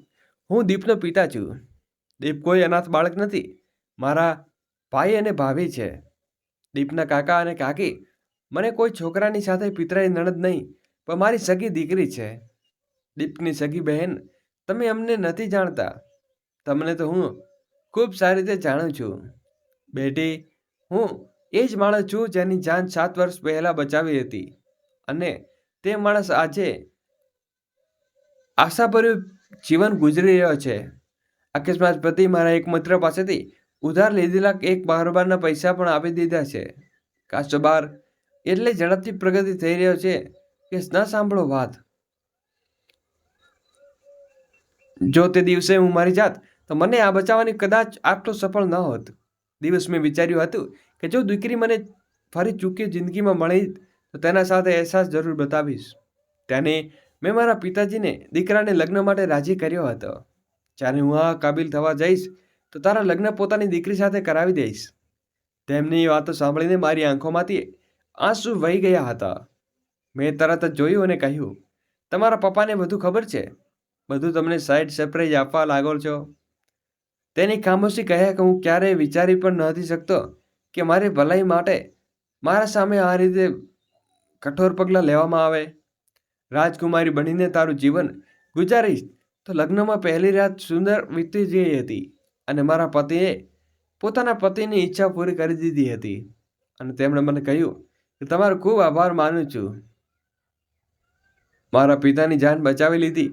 હું દીપનો પિતા છું. દીપ કોઈ અનાથ બાળક નથી. મારા ભાઈ અને ભાભી છે. દીપના કાકા અને કાકી મને કોઈ છોકરાની સાથે પિતરાઈ નણદ નહીં પણ મારી સગી દીકરી છે. દીપની સગી બહેન તમે અમને નથી જાણતા. તમને તો હું ખૂબ સારી રીતે જાણું છું. બેટી, હું એ જ માણસ છું જેની જાન 7 વર્ષ પહેલાં બચાવી હતી અને તે માણસ આજે આશાભર્યું જીવન ગુજરી રહ્યો છે. અકસ્માત પ્રતિ મારા એક મિત્ર પાસેથી ઉધાર લીધેલા એક બારોબારના પૈસા પણ આપી દીધા છે. કાચોબાર એટલે ઝડપથી પ્રગતિ થઈ રહ્યો છે કે ન સાંભળો વાત. જો તે દિવસે હું મારી જાત તો મને આ બચાવવાની કદાચ આટલો સફળ ન હોત. દિવસ મેં વિચાર્યું હતું કે જો દીકરી મને ફરી ચૂકી જિંદગીમાં મળી તો તેના સાથે અહેસાસ જરૂર બતાવીશ. તેને મેં મારા પિતાજીને દીકરાને લગ્ન માટે રાજી કર્યો હતો. જ્યારે હું આ કાબિલ થવા જઈશ તો તારા લગ્ન પોતાની દીકરી સાથે કરાવી દઈશ. તેમની વાતો સાંભળીને મારી આંખોમાંથી આંસુ વહી ગયા હતા. મેં તરત જ જોયું અને કહ્યું, તમારા પપ્પાને બધું ખબર છે? બધું તમને સાઈડ સરપ્રાઈઝ આપવા લાગો છો? તેની ખામોશી કહે કે હું ક્યારેય વિચારી પણ નથી શકતો કે મારી ભલાઈ માટે મારા સામે આ રીતે કઠોર પગલાં લેવામાં આવે. રાજકુમારી બનીને તારું જીવન ગુજારીશ તો લગ્નમાં પહેલી રાત સુંદર વીતી ગઈ હતી અને મારા પતિએ પોતાના પતિની ઈચ્છા પૂરી કરી દીધી હતી અને તેમણે મને કહ્યું કે તમારો ખૂબ આભાર માનું છું. મારા પિતાની જાન બચાવી લીધી.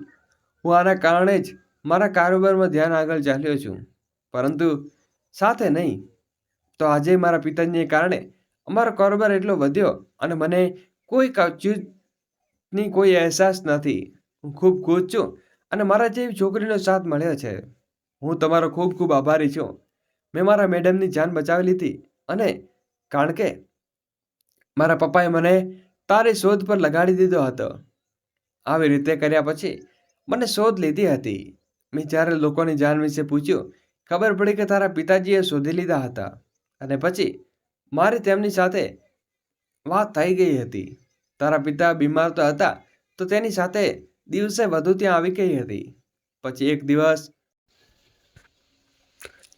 હું આના કારણે જ મારા કારોબારમાં ધ્યાન આગળ ચાલ્યો છું, પરંતુ સાથે નહીં તો આજે મારા પિતાજીને કારણે અમારો કારોબાર એટલો વધ્યો અને મને કોઈ ચીજની કોઈ અહેસાસ નથી. હું ખૂબ ખુશ છું અને મારા જેવી છોકરીનો સાથ મળ્યો છે. હું તમારો ખૂબ ખૂબ આભારી છું. મેં મારા મેડમની જાન બચાવી લીધી અને કારણ કે મારા પપ્પાએ મને તારી શોધ પર લગાડી દીધો હતો. આવી રીતે કર્યા પછી મને શોધ લીધી હતી. મેં જ્યારે લોકોની જાન વિશે પૂછ્યું, ખબર પડી કે તારા પિતાજીએ શોધી લીધા હતા અને પછી મારી તેમની સાથે વાત થઈ ગઈ હતી. તારા પિતા બીમાર તો હતા તો તેની સાથે દિવસે વધુ ત્યાં આવી ગઈ હતી. પછી એક દિવસ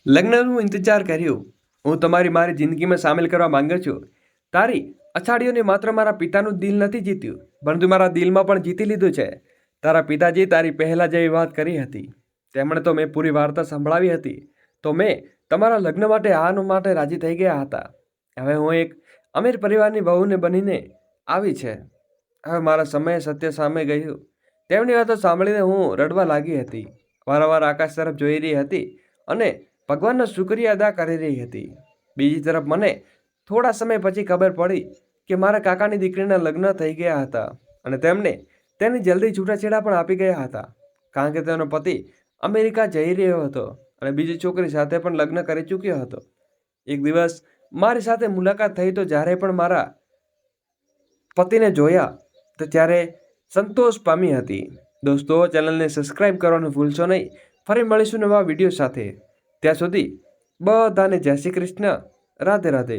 લગ્નનું ઇંતજાર કર્યું. હું તમારી મારી જિંદગીમાં સામેલ કરવા માંગુ છું. તારી અછાડીઓને માત્ર મારા પિતાનું દિલ નથી જીત્યું પરંતુ મારા દિલમાં પણ જીતી લીધું છે. તારા પિતાજી તારી પહેલાં જેવી વાત કરી હતી તેમણે તો મેં પૂરી વાર્તા સંભળાવી હતી તો મેં તમારા લગ્ન માટે માટે રાજી થઈ ગયા હતા. હવે હું એક અમીર પરિવારની વહુને બનીને આવી છે. હવે મારા સમયે સત્ય સામે ગયું. તેમની વાતો સાંભળીને હું રડવા લાગી હતી. વારંવાર આકાશ તરફ જોઈ રહી હતી અને ભગવાનનો શુક્રિયા અદા કરી રહી હતી. બીજી તરફ મને થોડા સમય પછી ખબર પડી કે મારા કાકાની દીકરીના લગ્ન થઈ ગયા હતા અને તેમને તેની જલ્દી છૂટાછેડા પણ આપી ગયા હતા કારણ કે તેનો પતિ અમેરિકા જઈ રહ્યો હતો અને બીજી છોકરી સાથે પણ લગ્ન કરી ચૂક્યો હતો. એક દિવસ મારી સાથે મુલાકાત થઈ તો જ્યારે પણ મારા પતિને જોયા તો ત્યારે સંતોષ પામી હતી. દોસ્તો, ચેનલને સબસ્ક્રાઈબ કરવાનું ભૂલશો નહીં. ફરી મળીશું નવા વિડીયો સાથે. ત્યાં સુધી બધાને જય શ્રી કૃષ્ણ. રાધે રાધે.